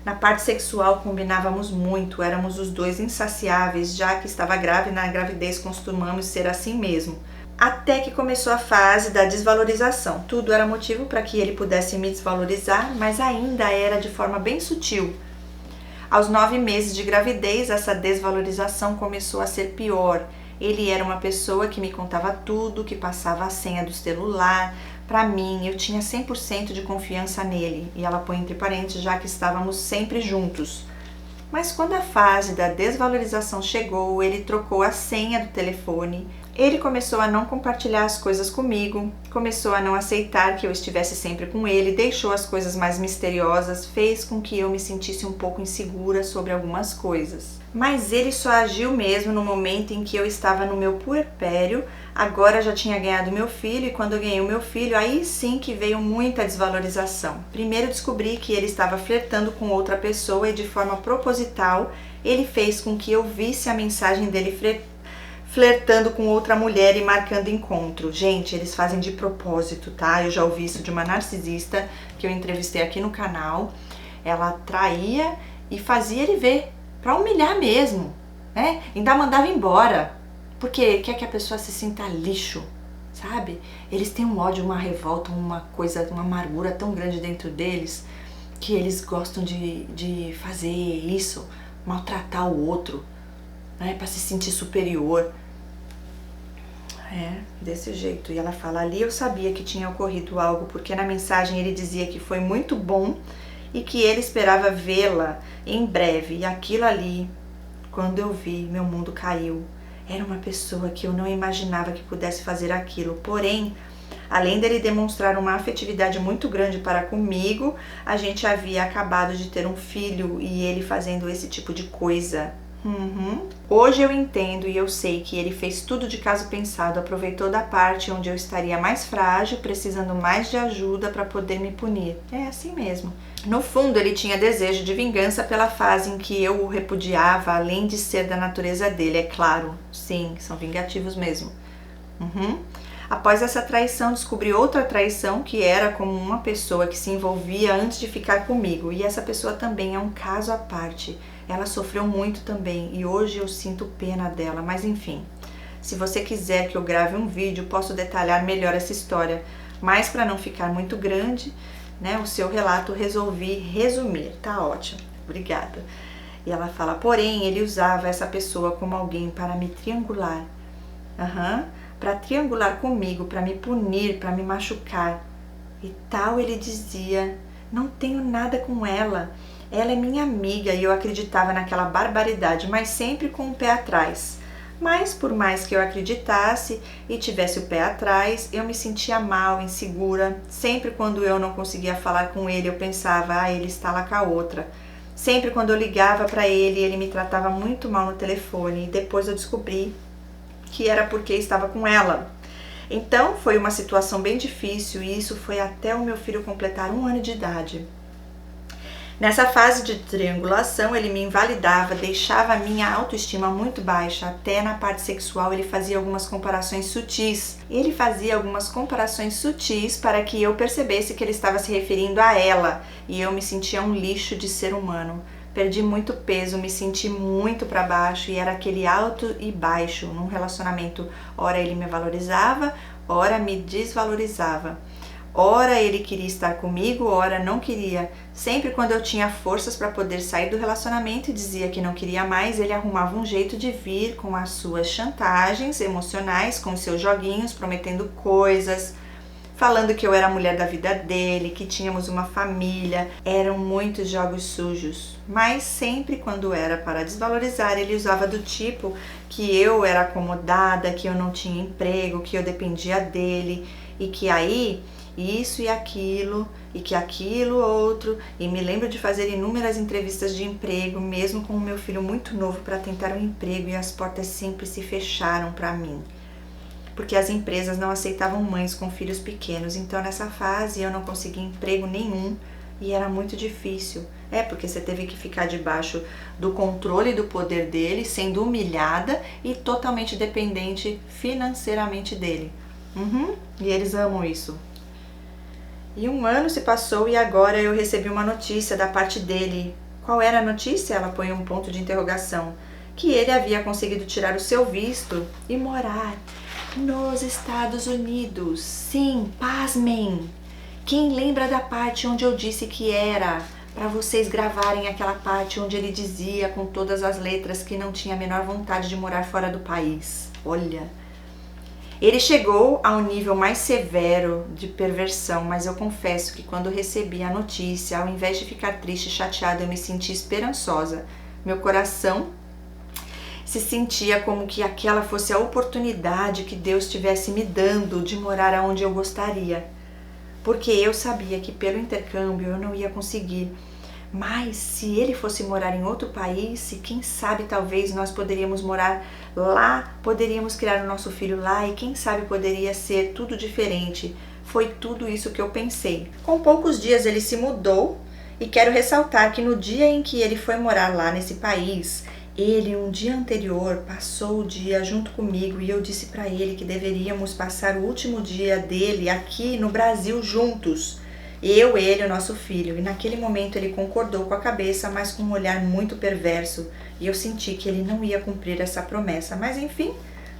Na parte sexual combinávamos muito, éramos os dois insaciáveis, já que estava grávida, na gravidez costumamos ser assim mesmo. Até que começou a fase da desvalorização. Tudo era motivo para que ele pudesse me desvalorizar, mas ainda era de forma bem sutil. Aos 9 meses de gravidez, essa desvalorização começou a ser pior. Ele era uma pessoa que me contava tudo, que passava a senha do celular. Para mim, eu tinha 100% de confiança nele. E ela põe entre parênteses, já que estávamos sempre juntos. Mas quando a fase da desvalorização chegou, ele trocou a senha do telefone. Ele começou a não compartilhar as coisas comigo, começou a não aceitar que eu estivesse sempre com ele, deixou as coisas mais misteriosas, fez com que eu me sentisse um pouco insegura sobre algumas coisas. Mas ele só agiu mesmo no momento em que eu estava no meu puerpério, agora já tinha ganhado meu filho e quando eu ganhei o meu filho, aí sim que veio muita desvalorização. Primeiro descobri que ele estava flertando com outra pessoa e de forma proposital, ele fez com que eu visse a mensagem dele flertando com outra mulher e marcando encontro. Gente, eles fazem de propósito, tá? Eu já ouvi isso de uma narcisista que eu entrevistei aqui no canal. Ela traía e fazia ele ver, pra humilhar mesmo, né? Ainda mandava embora, porque quer que a pessoa se sinta lixo, sabe? Eles têm um ódio, uma revolta, uma coisa, uma amargura tão grande dentro deles que eles gostam de fazer isso, maltratar o outro, né, para se sentir superior. Desse jeito. E ela fala, ali eu sabia que tinha ocorrido algo, porque na mensagem ele dizia que foi muito bom e que ele esperava vê-la em breve. E aquilo ali, quando eu vi, meu mundo caiu. Era uma pessoa que eu não imaginava que pudesse fazer aquilo. Porém, além dele demonstrar uma afetividade muito grande para comigo, a gente havia acabado de ter um filho e ele fazendo esse tipo de coisa. Hoje eu entendo e eu sei que ele fez tudo de caso pensado, aproveitou da parte onde eu estaria mais frágil, precisando mais de ajuda para poder me punir. É assim mesmo. No fundo, ele tinha desejo de vingança pela fase em que eu o repudiava, além de ser da natureza dele, é claro. Sim, são vingativos mesmo. Após essa traição, descobri outra traição que era como uma pessoa que se envolvia antes de ficar comigo. E essa pessoa também é um caso à parte. Ela sofreu muito também e hoje eu sinto pena dela, mas enfim. Se você quiser que eu grave um vídeo, posso detalhar melhor essa história. Mas para não ficar muito grande, né, o seu relato resolvi resumir. Tá ótimo, obrigada. E ela fala, porém, ele usava essa pessoa como alguém para me triangular. Para triangular comigo, para me punir, para me machucar. E tal ele dizia, não tenho nada com ela. Ela é minha amiga e eu acreditava naquela barbaridade, mas sempre com o pé atrás. Mas por mais que eu acreditasse e tivesse o pé atrás, eu me sentia mal, insegura. Sempre quando eu não conseguia falar com ele, eu pensava, ele está lá com a outra. Sempre quando eu ligava para ele, ele me tratava muito mal no telefone. E depois eu descobri que era porque estava com ela. Então foi uma situação bem difícil e isso foi até o meu filho completar 1 ano de idade. Nessa fase de triangulação, ele me invalidava, deixava a minha autoestima muito baixa, até na parte sexual ele fazia algumas comparações sutis. Ele fazia algumas comparações sutis para que eu percebesse que ele estava se referindo a ela, e eu me sentia um lixo de ser humano. Perdi muito peso, me senti muito para baixo, e era aquele alto e baixo num relacionamento. Ora ele me valorizava, ora me desvalorizava. Ora ele queria estar comigo, ora não queria. Sempre quando eu tinha forças para poder sair do relacionamento e dizia que não queria mais, ele arrumava um jeito de vir com as suas chantagens emocionais, com os seus joguinhos, prometendo coisas, falando que eu era a mulher da vida dele, que tínhamos uma família. Eram muitos jogos sujos, mas sempre quando era para desvalorizar, ele usava do tipo que eu era acomodada, que eu não tinha emprego, que eu dependia dele e que aí isso e aquilo, e que aquilo outro, e me lembro de fazer inúmeras entrevistas de emprego, mesmo com o meu filho muito novo, para tentar um emprego, e as portas sempre se fecharam para mim, porque as empresas não aceitavam mães com filhos pequenos. Então nessa fase eu não consegui emprego nenhum, e era muito difícil. Porque você teve que ficar debaixo do controle e do poder dele, sendo humilhada e totalmente dependente financeiramente dele. E eles amam isso. E 1 ano se passou e agora eu recebi uma notícia da parte dele. Qual era a notícia? Ela põe um ponto de interrogação. Que ele havia conseguido tirar o seu visto e morar nos Estados Unidos. Sim, pasmem! Quem lembra da parte onde eu disse que era para vocês gravarem aquela parte onde ele dizia com todas as letras que não tinha a menor vontade de morar fora do país? Olha... Ele chegou a um nível mais severo de perversão, mas eu confesso que quando recebi a notícia, ao invés de ficar triste e chateada, eu me senti esperançosa. Meu coração se sentia como que aquela fosse a oportunidade que Deus estivesse me dando de morar aonde eu gostaria. Porque eu sabia que pelo intercâmbio eu não ia conseguir. Mas se ele fosse morar em outro país, e quem sabe talvez nós poderíamos morar lá, poderíamos criar o nosso filho lá e quem sabe poderia ser tudo diferente. Foi tudo isso que eu pensei. Com poucos dias ele se mudou e quero ressaltar que no dia em que ele foi morar lá nesse país, ele um dia anterior passou o dia junto comigo e eu disse para ele que deveríamos passar o último dia dele aqui no Brasil juntos. Eu, ele e o nosso filho. E naquele momento ele concordou com a cabeça, mas com um olhar muito perverso. E eu senti que ele não ia cumprir essa promessa. Mas enfim,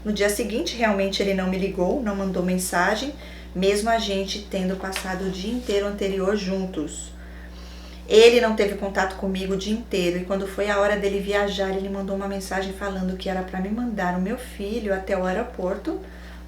No dia seguinte, realmente ele não me ligou, não mandou mensagem, mesmo a gente tendo passado o dia inteiro anterior juntos. Ele não teve contato comigo o dia inteiro e quando foi a hora dele viajar, ele mandou uma mensagem falando que era para me mandar o meu filho até o aeroporto.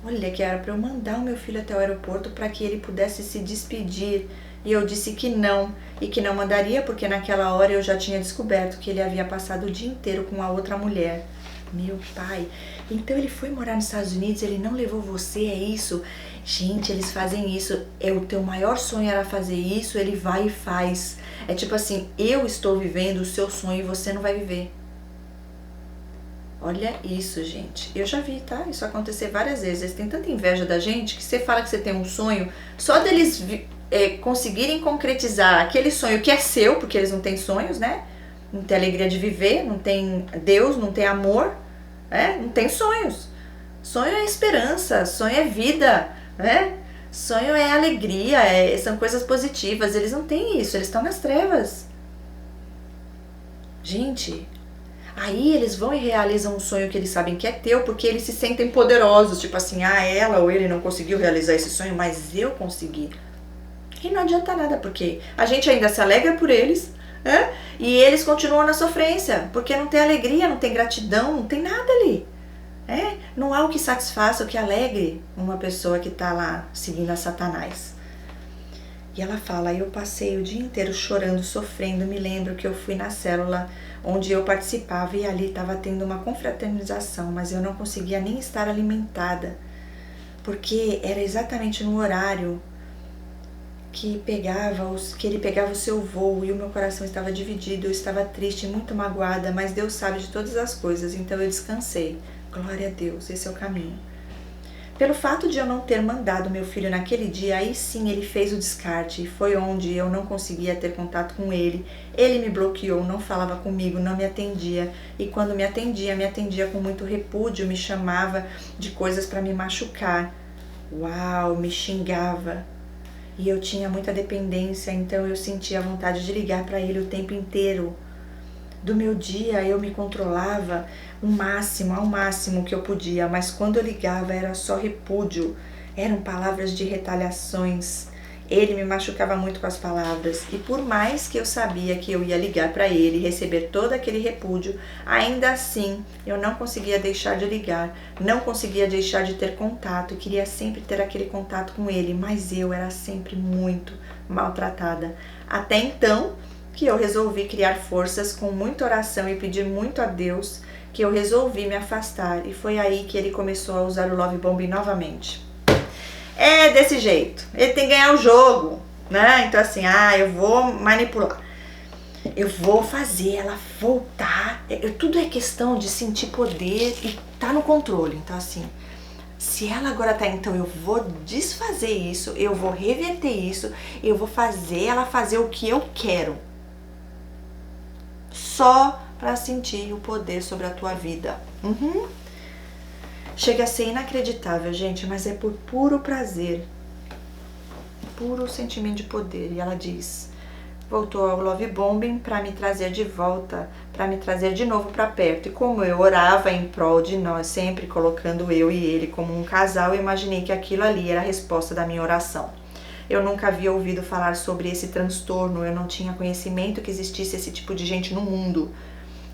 Olha, que era para eu mandar o meu filho até o aeroporto para que ele pudesse se despedir. E eu disse que não, e que não mandaria porque naquela hora eu já tinha descoberto que ele havia passado o dia inteiro com a outra mulher. Meu pai, então ele foi morar nos Estados Unidos, ele não levou você, é isso? Gente, eles fazem isso, é o teu maior sonho era fazer isso, ele vai e faz. É tipo assim, eu estou vivendo o seu sonho e você não vai viver. Olha isso, gente. Eu já vi, tá? Isso acontecer várias vezes. Eles têm tanta inveja da gente que você fala que você tem um sonho, só deles conseguirem concretizar aquele sonho que é seu, porque eles não têm sonhos, né? Não tem alegria de viver, não tem Deus, não tem amor, né? Não tem sonhos. Sonho é esperança, sonho é vida, né? Sonho é alegria, são coisas positivas. Eles não têm isso, eles estão nas trevas. Gente, aí eles vão e realizam um sonho que eles sabem que é teu, porque eles se sentem poderosos, tipo assim, ela ou ele não conseguiu realizar esse sonho, mas eu consegui. E não adianta nada, porque a gente ainda se alegra por eles, né? E eles continuam na sofrência, porque não tem alegria, não tem gratidão, não tem nada ali. Não há o que satisfaça, o que alegre uma pessoa que está lá seguindo a Satanás. E ela fala, eu passei o dia inteiro chorando, sofrendo, me lembro que eu fui na célula onde eu participava e ali estava tendo uma confraternização, mas eu não conseguia nem estar alimentada, porque era exatamente no horário que ele pegava o seu voo e o meu coração estava dividido, eu estava triste, muito magoada, mas Deus sabe de todas as coisas, então eu descansei. Glória a Deus, esse é o caminho. Pelo fato de eu não ter mandado meu filho naquele dia, aí sim ele fez o descarte, foi onde eu não conseguia ter contato com ele. Ele me bloqueou, não falava comigo, não me atendia. E quando me atendia com muito repúdio, me chamava de coisas para me machucar. Uau, me xingava. E eu tinha muita dependência, então eu sentia a vontade de ligar para ele o tempo inteiro. Do meu dia eu me controlava ao máximo que eu podia, mas quando eu ligava era só repúdio, eram palavras de retaliações. Ele me machucava muito com as palavras e por mais que eu sabia que eu ia ligar para ele e receber todo aquele repúdio, ainda assim eu não conseguia deixar de ligar, não conseguia deixar de ter contato, queria sempre ter aquele contato com ele, mas eu era sempre muito maltratada. Até então que eu resolvi criar forças com muita oração e pedir muito a Deus, que eu resolvi me afastar e foi aí que ele começou a usar o Love Bombing novamente. É desse jeito, ele tem que ganhar o jogo, né? Então assim, eu vou manipular, eu vou fazer ela voltar, tudo é questão de sentir poder e tá no controle, então assim, se ela agora tá, então eu vou desfazer isso, eu vou reverter isso, eu vou fazer ela fazer o que eu quero. Só para sentir o poder sobre a tua vida. Chega a ser inacreditável, gente, mas é por puro prazer, puro sentimento de poder. E ela diz, voltou ao Love Bombing para me trazer de volta, para me trazer de novo para perto. E como eu orava em prol de nós, sempre colocando eu e ele como um casal, eu imaginei que aquilo ali era a resposta da minha oração. Eu nunca havia ouvido falar sobre esse transtorno, eu não tinha conhecimento que existisse esse tipo de gente no mundo.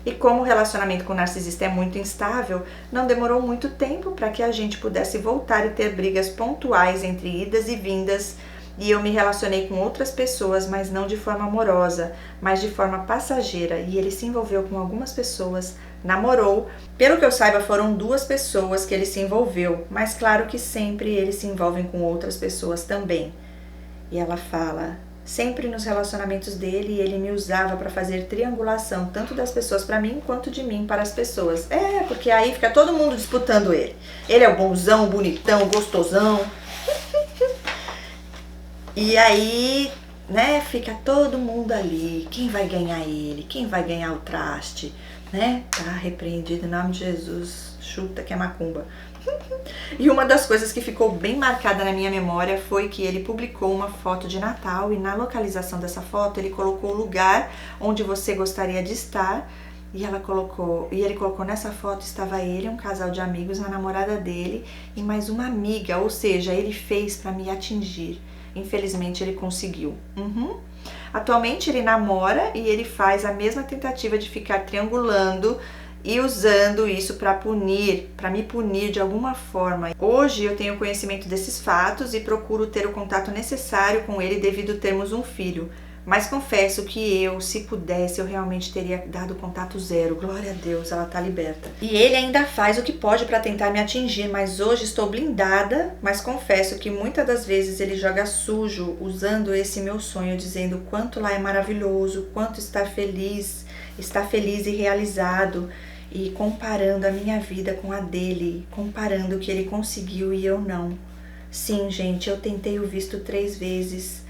E como o relacionamento com o narcisista é muito instável, não demorou muito tempo para que a gente pudesse voltar e ter brigas pontuais entre idas e vindas. E eu me relacionei com outras pessoas, mas não de forma amorosa, mas de forma passageira. E ele se envolveu com algumas pessoas, namorou. Pelo que eu saiba, foram 2 pessoas que ele se envolveu, mas claro que sempre eles se envolvem com outras pessoas também. E ela fala, sempre nos relacionamentos dele, ele me usava para fazer triangulação, tanto das pessoas para mim, quanto de mim para as pessoas. Porque aí fica todo mundo disputando ele. Ele é o bonzão, o bonitão, o gostosão. E aí, né, fica todo mundo ali. Quem vai ganhar ele? Quem vai ganhar o traste? Né? Tá repreendido em nome de Jesus. Chuta que é macumba. E uma das coisas que ficou bem marcada na minha memória foi que ele publicou uma foto de Natal e na localização dessa foto ele colocou o lugar onde você gostaria de estar E ele colocou nessa foto, estava ele, um casal de amigos, a namorada dele e mais uma amiga, ou seja, ele fez para me atingir. Infelizmente ele conseguiu. Atualmente ele namora e ele faz a mesma tentativa de ficar triangulando e usando isso para me punir de alguma forma. Hoje eu tenho conhecimento desses fatos e procuro ter o contato necessário com ele devido termos um filho. Mas confesso que se pudesse, eu realmente teria dado contato zero. Glória a Deus, ela tá liberta. E ele ainda faz o que pode para tentar me atingir, mas hoje estou blindada, mas confesso que muitas das vezes ele joga sujo, usando esse meu sonho, dizendo quanto lá é maravilhoso, quanto está feliz e realizado, e comparando a minha vida com a dele, comparando o que ele conseguiu e eu não. Sim, gente, eu tentei o visto 3 vezes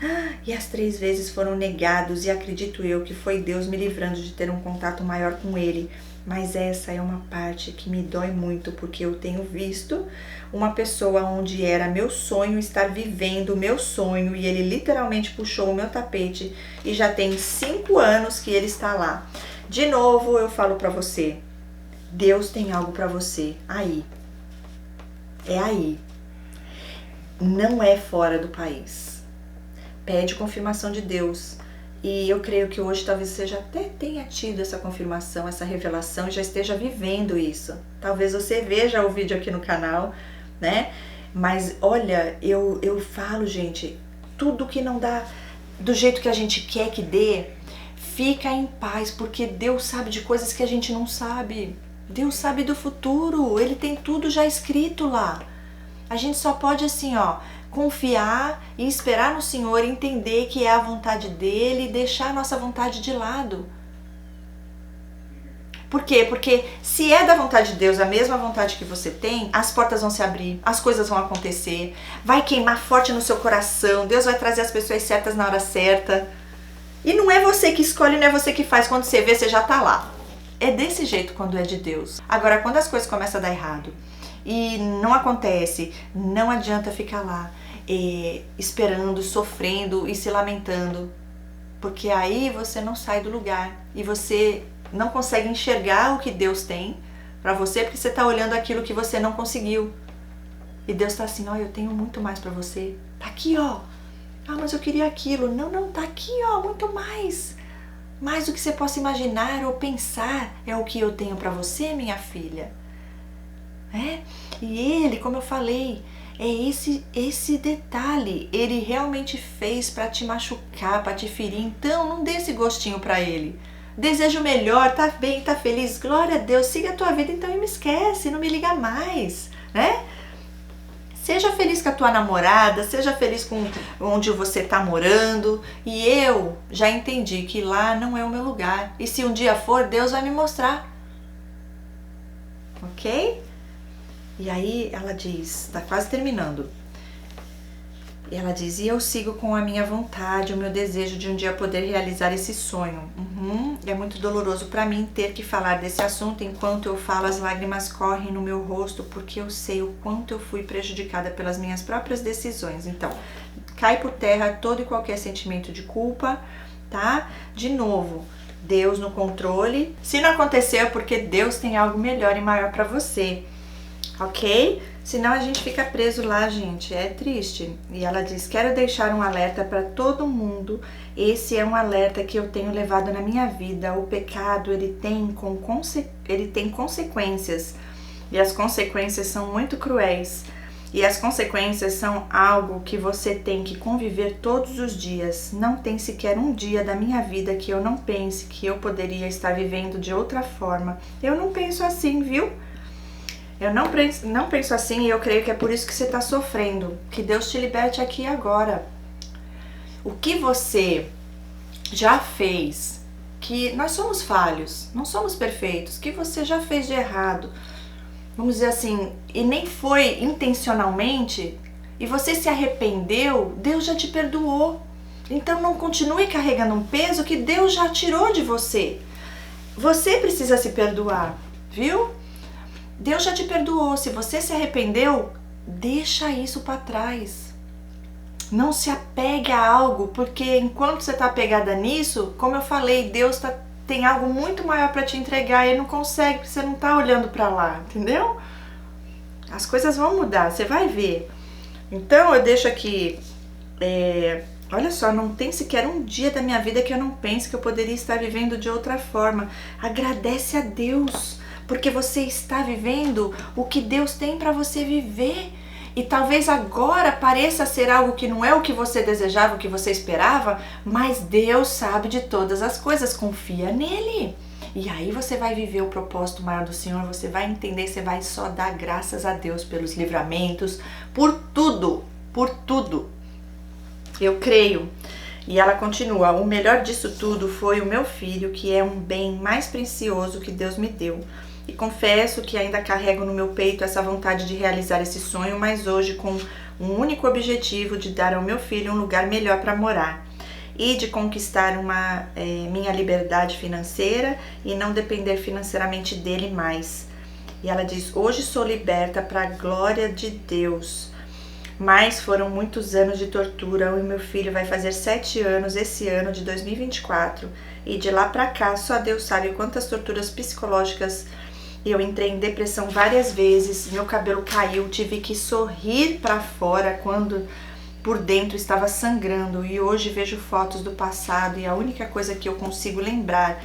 e as 3 vezes foram negados e acredito eu que foi Deus me livrando de ter um contato maior com ele. Mas essa é uma parte que me dói muito porque eu tenho visto uma pessoa onde era meu sonho estar vivendo o meu sonho e ele literalmente puxou o meu tapete e já tem 5 anos que ele está lá. De novo eu falo pra você, Deus tem algo pra você aí. É aí. Não é fora do país. Pede confirmação de Deus. E eu creio que hoje talvez você já até tenha tido essa confirmação, essa revelação e já esteja vivendo isso. Talvez você veja o vídeo aqui no canal, né? Mas olha, eu falo, gente, tudo que não dá do jeito que a gente quer que dê, fica em paz, porque Deus sabe de coisas que a gente não sabe. Deus sabe do futuro, Ele tem tudo já escrito lá. A gente só pode assim, confiar e esperar no Senhor, entender que é a vontade dEle e deixar a nossa vontade de lado. Por quê? Porque se é da vontade de Deus, a mesma vontade que você tem, as portas vão se abrir, as coisas vão acontecer, vai queimar forte no seu coração, Deus vai trazer as pessoas certas na hora certa. E não é você que escolhe, não é você que faz, quando você vê, você já tá lá. É desse jeito quando é de Deus. Agora, quando as coisas começam a dar errado, e não acontece, não adianta ficar lá esperando, sofrendo e se lamentando, porque aí você não sai do lugar e você não consegue enxergar o que Deus tem para você, porque você está olhando aquilo que você não conseguiu. E Deus está assim, eu tenho muito mais para você. Tá aqui, mas eu queria aquilo. Não, tá aqui, muito mais. Mais do que você possa imaginar ou pensar é o que eu tenho para você, minha filha. E ele, como eu falei, é esse detalhe, ele realmente fez para te machucar, para te ferir, então não dê esse gostinho para ele. Desejo melhor, tá bem, tá feliz, glória a Deus, siga a tua vida, então e me esquece, não me liga mais, né? Seja feliz com a tua namorada, seja feliz com onde você tá morando, e eu já entendi que lá não é o meu lugar, e se um dia for, Deus vai me mostrar, ok? E aí ela diz, tá quase terminando, e ela diz, e eu sigo com a minha vontade, o meu desejo de um dia poder realizar esse sonho. É muito doloroso para mim ter que falar desse assunto, enquanto eu falo as lágrimas correm no meu rosto, porque eu sei o quanto eu fui prejudicada pelas minhas próprias decisões. Então, cai por terra todo e qualquer sentimento de culpa, tá? De novo, Deus no controle. Se não aconteceu é porque Deus tem algo melhor e maior para você. Ok? Senão a gente fica preso lá, gente, é triste. E ela diz, quero deixar um alerta para todo mundo, esse é um alerta que eu tenho levado na minha vida, o pecado, ele tem consequências, e as consequências são muito cruéis, e as consequências são algo que você tem que conviver todos os dias. Não tem sequer um dia da minha vida que eu não pense que eu poderia estar vivendo de outra forma. Eu não penso assim, viu? Eu não penso assim e eu creio que é por isso que você está sofrendo. Que Deus te liberte aqui e agora. O que você já fez, que nós somos falhos, não somos perfeitos, o que você já fez de errado, vamos dizer assim, e nem foi intencionalmente, e você se arrependeu, Deus já te perdoou. Então não continue carregando um peso que Deus já tirou de você. Você precisa se perdoar, viu? Deus já te perdoou, se você se arrependeu, deixa isso para trás. Não se apegue a algo, porque enquanto você está apegada nisso, como eu falei, Deus está tem algo muito maior para te entregar e ele não consegue, porque você não tá olhando para lá, entendeu? As coisas vão mudar, você vai ver. Então eu deixo aqui, olha só, não tem sequer um dia da minha vida que eu não pense que eu poderia estar vivendo de outra forma. Agradece a Deus, porque você está vivendo o que Deus tem para você viver. E talvez agora pareça ser algo que não é o que você desejava, o que você esperava, mas Deus sabe de todas as coisas, confia nele. E aí você vai viver o propósito maior do Senhor, você vai entender, você vai só dar graças a Deus pelos livramentos, por tudo, por tudo. Eu creio. E ela continua, o melhor disso tudo foi o meu filho, que é um bem mais precioso que Deus me deu. E confesso que ainda carrego no meu peito essa vontade de realizar esse sonho, mas hoje com um único objetivo de dar ao meu filho um lugar melhor para morar e de conquistar minha liberdade financeira e não depender financeiramente dele mais. E ela diz, hoje sou liberta para a glória de Deus, mas foram muitos anos de tortura. O meu filho vai fazer 7 anos esse ano de 2024 e de lá para cá só Deus sabe quantas torturas psicológicas. Eu entrei em depressão várias vezes, meu cabelo caiu, tive que sorrir para fora quando por dentro estava sangrando, e hoje vejo fotos do passado e a única coisa que eu consigo lembrar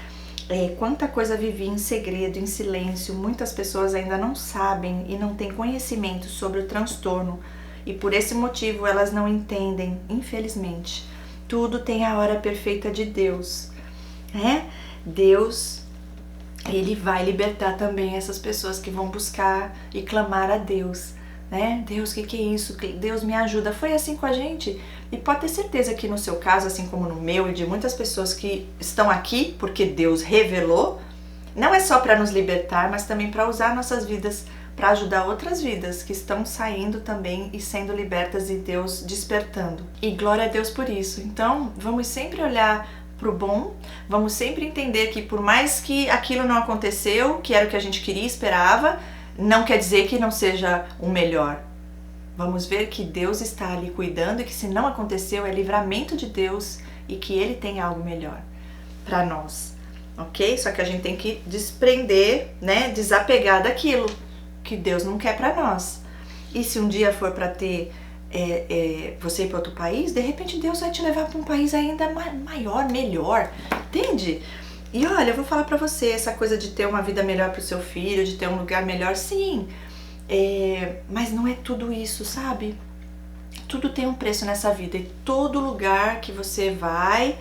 é quanta coisa vivi em segredo, em silêncio. Muitas pessoas ainda não sabem e não têm conhecimento sobre o transtorno e por esse motivo elas não entendem, infelizmente. Tudo tem a hora perfeita de Deus, né? Deus, Ele vai libertar também essas pessoas que vão buscar e clamar a Deus, né? Deus, o que é isso? Deus me ajuda. Foi assim com a gente. E pode ter certeza que no seu caso, assim como no meu e de muitas pessoas que estão aqui porque Deus revelou, não é só para nos libertar, mas também para usar nossas vidas, para ajudar outras vidas que estão saindo também e sendo libertas e Deus despertando. E glória a Deus por isso. Então, vamos sempre olhar pro bom, vamos sempre entender que por mais que aquilo não aconteceu, que era o que a gente queria e esperava, não quer dizer que não seja o melhor. Vamos ver que Deus está ali cuidando e que se não aconteceu é livramento de Deus e que Ele tem algo melhor para nós, ok? Só que a gente tem que desprender, né, desapegar daquilo que Deus não quer para nós. E se um dia for para ter você ir para outro país, de repente Deus vai te levar para um país ainda maior, melhor, entende? E olha, eu vou falar para você, essa coisa de ter uma vida melhor para o seu filho, de ter um lugar melhor, sim, mas não é tudo isso, sabe? Tudo tem um preço nessa vida e todo lugar que você vai,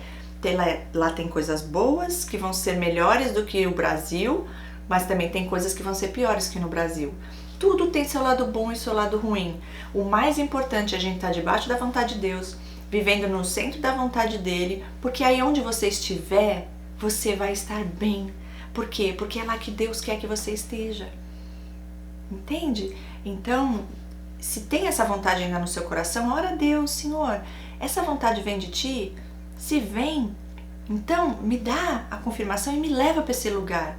lá tem coisas boas que vão ser melhores do que o Brasil, mas também tem coisas que vão ser piores que no Brasil. Tudo tem seu lado bom e seu lado ruim. O mais importante é a gente estar debaixo da vontade de Deus, vivendo no centro da vontade dele, porque aí onde você estiver, você vai estar bem. Por quê? Porque é lá que Deus quer que você esteja. Entende? Então, se tem essa vontade ainda no seu coração, ora a Deus, Senhor, essa vontade vem de ti? Se vem, então me dá a confirmação e me leva para esse lugar.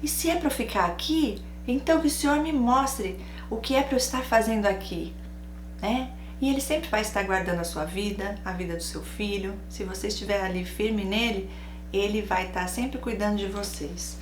E se é para eu ficar aqui, então que o Senhor me mostre o que é para eu estar fazendo aqui, né? E Ele sempre vai estar guardando a sua vida, a vida do seu filho. Se você estiver ali firme nele, Ele vai estar sempre cuidando de vocês.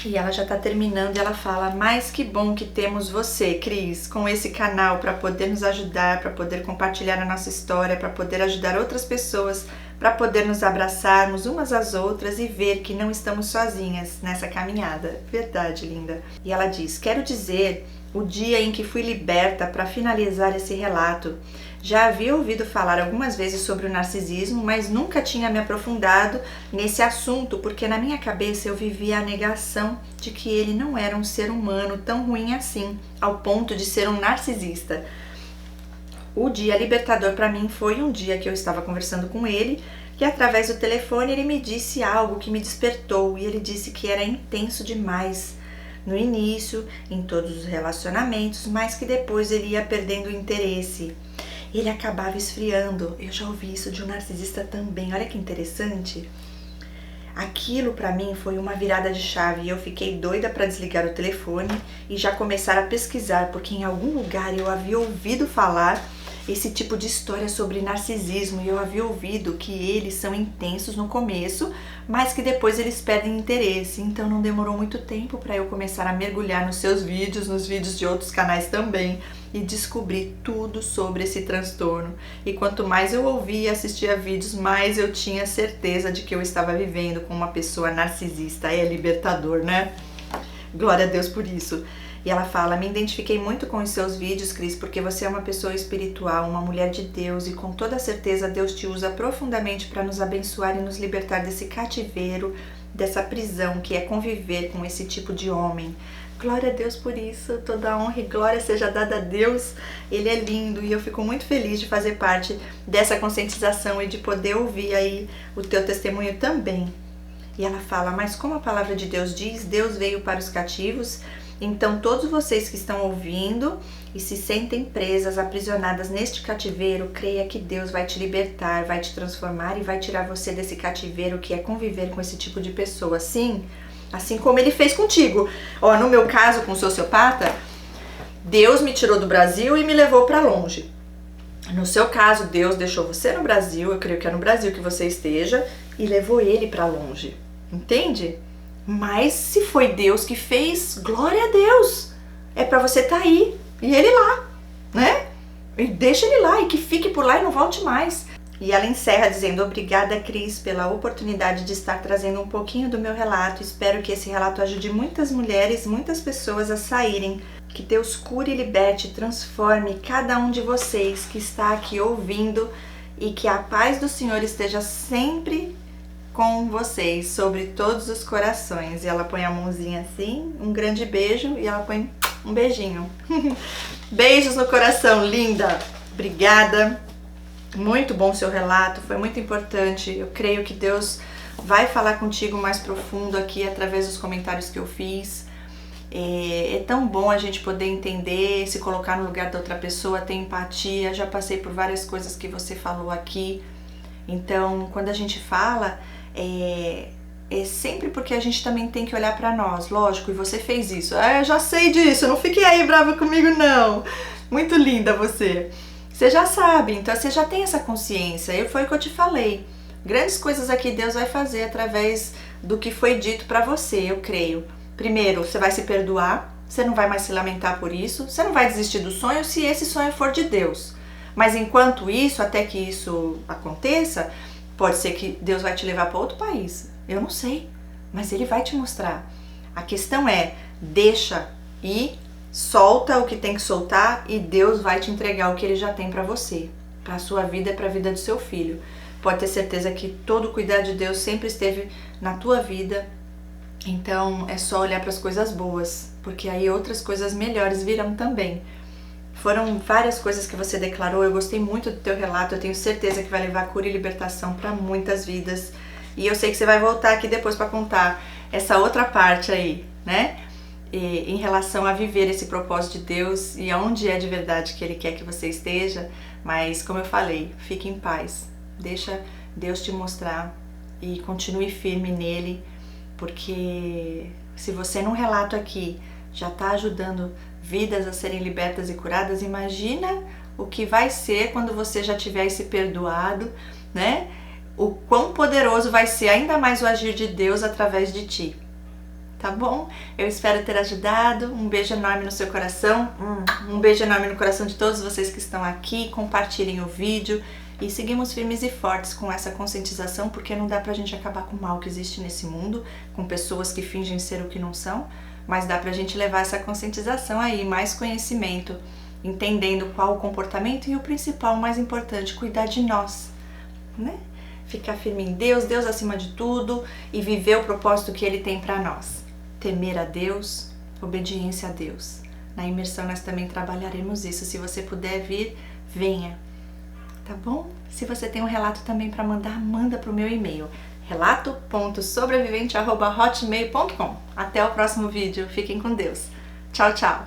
E ela já está terminando e ela fala, mas que bom que temos você, Cris, com esse canal para poder nos ajudar, para poder compartilhar a nossa história, para poder ajudar outras pessoas, para poder nos abraçarmos umas às outras e ver que não estamos sozinhas nessa caminhada. Verdade, linda. E ela diz, quero dizer o dia em que fui liberta para finalizar esse relato. Já havia ouvido falar algumas vezes sobre o narcisismo, mas nunca tinha me aprofundado nesse assunto, porque na minha cabeça eu vivia a negação de que ele não era um ser humano tão ruim assim, ao ponto de ser um narcisista. O dia libertador para mim foi um dia que eu estava conversando com ele, que através do telefone ele me disse algo que me despertou, e ele disse que era intenso demais no início, em todos os relacionamentos, mas que depois ele ia perdendo o interesse. Ele acabava esfriando. Eu já ouvi isso de um narcisista também. Olha que interessante. Aquilo para mim foi uma virada de chave e eu fiquei doida para desligar o telefone e já começar a pesquisar, porque em algum lugar eu havia ouvido falar esse tipo de história sobre narcisismo e eu havia ouvido que eles são intensos no começo, mas que depois eles perdem interesse. Então não demorou muito tempo para eu começar a mergulhar nos seus vídeos, nos vídeos de outros canais também, e descobrir tudo sobre esse transtorno. E quanto mais eu ouvia e assistia vídeos, mais eu tinha certeza de que eu estava vivendo com uma pessoa narcisista. É libertador, né? Glória a Deus por isso. E ela fala: me identifiquei muito com os seus vídeos, Cris, porque você é uma pessoa espiritual, uma mulher de Deus, e com toda certeza Deus te usa profundamente para nos abençoar e nos libertar desse cativeiro, dessa prisão que é conviver com esse tipo de homem. Glória a Deus por isso, toda a honra e glória seja dada a Deus. Ele é lindo e eu fico muito feliz de fazer parte dessa conscientização e de poder ouvir aí o teu testemunho também. E ela fala: mas como a palavra de Deus diz, Deus veio para os cativos. Então todos vocês que estão ouvindo e se sentem presas, aprisionadas neste cativeiro, creia que Deus vai te libertar, vai te transformar e vai tirar você desse cativeiro que é conviver com esse tipo de pessoa. Sim, assim como ele fez contigo. Ó, no meu caso com o sociopata, Deus me tirou do Brasil e me levou para longe. No seu caso, Deus deixou você no Brasil, eu creio que é no Brasil que você esteja, e levou ele para longe. Entende? Mas se foi Deus que fez, glória a Deus. É para você estar aí e ele lá, né? E deixa ele lá e que fique por lá e não volte mais. E ela encerra dizendo: obrigada, Cris, pela oportunidade de estar trazendo um pouquinho do meu relato. Espero que esse relato ajude muitas mulheres, muitas pessoas a saírem. Que Deus cure e liberte, transforme cada um de vocês que está aqui ouvindo e que a paz do Senhor esteja sempre com vocês, sobre todos os corações. E ela põe a mãozinha assim, um grande beijo, e ela põe um beijinho. Beijos no coração, linda! Obrigada! Muito bom o seu relato, foi muito importante. Eu creio que Deus vai falar contigo mais profundo aqui através dos comentários que eu fiz. É tão bom a gente poder entender, se colocar no lugar da outra pessoa, ter empatia. Já passei por várias coisas que você falou aqui. Então, quando a gente fala, é sempre porque a gente também tem que olhar pra nós, lógico, e você fez isso. Eu já sei disso, não fique aí brava comigo não. Muito linda você. Você já sabe, então você já tem essa consciência, e foi o que eu te falei. Grandes coisas aqui Deus vai fazer através do que foi dito pra você, eu creio. Primeiro, você vai se perdoar, você não vai mais se lamentar por isso, você não vai desistir do sonho se esse sonho for de Deus. Mas enquanto isso, até que isso aconteça, pode ser que Deus vai te levar para outro país. Eu não sei, mas Ele vai te mostrar. A questão é, deixa ir, solta o que tem que soltar e Deus vai te entregar o que Ele já tem para você, para a sua vida e para a vida do seu filho. Pode ter certeza que todo o cuidado de Deus sempre esteve na tua vida. Então é só olhar para as coisas boas, porque aí outras coisas melhores virão também. Foram várias coisas que você declarou, eu gostei muito do teu relato, eu tenho certeza que vai levar cura e libertação para muitas vidas. E eu sei que você vai voltar aqui depois para contar essa outra parte aí, né? Em relação a viver esse propósito de Deus e aonde é de verdade que Ele quer que você esteja. Mas como eu falei, fique em paz, deixa Deus te mostrar e continue firme nele. Porque se você num relato aqui já está ajudando vidas a serem libertas e curadas, imagina o que vai ser quando você já tiver se perdoado, né? O quão poderoso vai ser ainda mais o agir de Deus através de ti. Tá bom? Eu espero ter ajudado. Um beijo enorme no seu coração. Um beijo enorme no coração de todos vocês que estão aqui. Compartilhem o vídeo. E seguimos firmes e fortes com essa conscientização, porque não dá pra gente acabar com o mal que existe nesse mundo, com pessoas que fingem ser o que não são, mas dá pra gente levar essa conscientização aí, mais conhecimento, entendendo qual o comportamento e o principal, o mais importante, cuidar de nós, né? Ficar firme em Deus, Deus acima de tudo e viver o propósito que Ele tem pra nós. Temer a Deus, obediência a Deus. Na imersão nós também trabalharemos isso. Se você puder vir, venha. Tá bom? Se você tem um relato também para mandar, manda pro meu e-mail relato.sobrevivente@hotmail.com. Até o próximo vídeo. Fiquem com Deus. Tchau, tchau.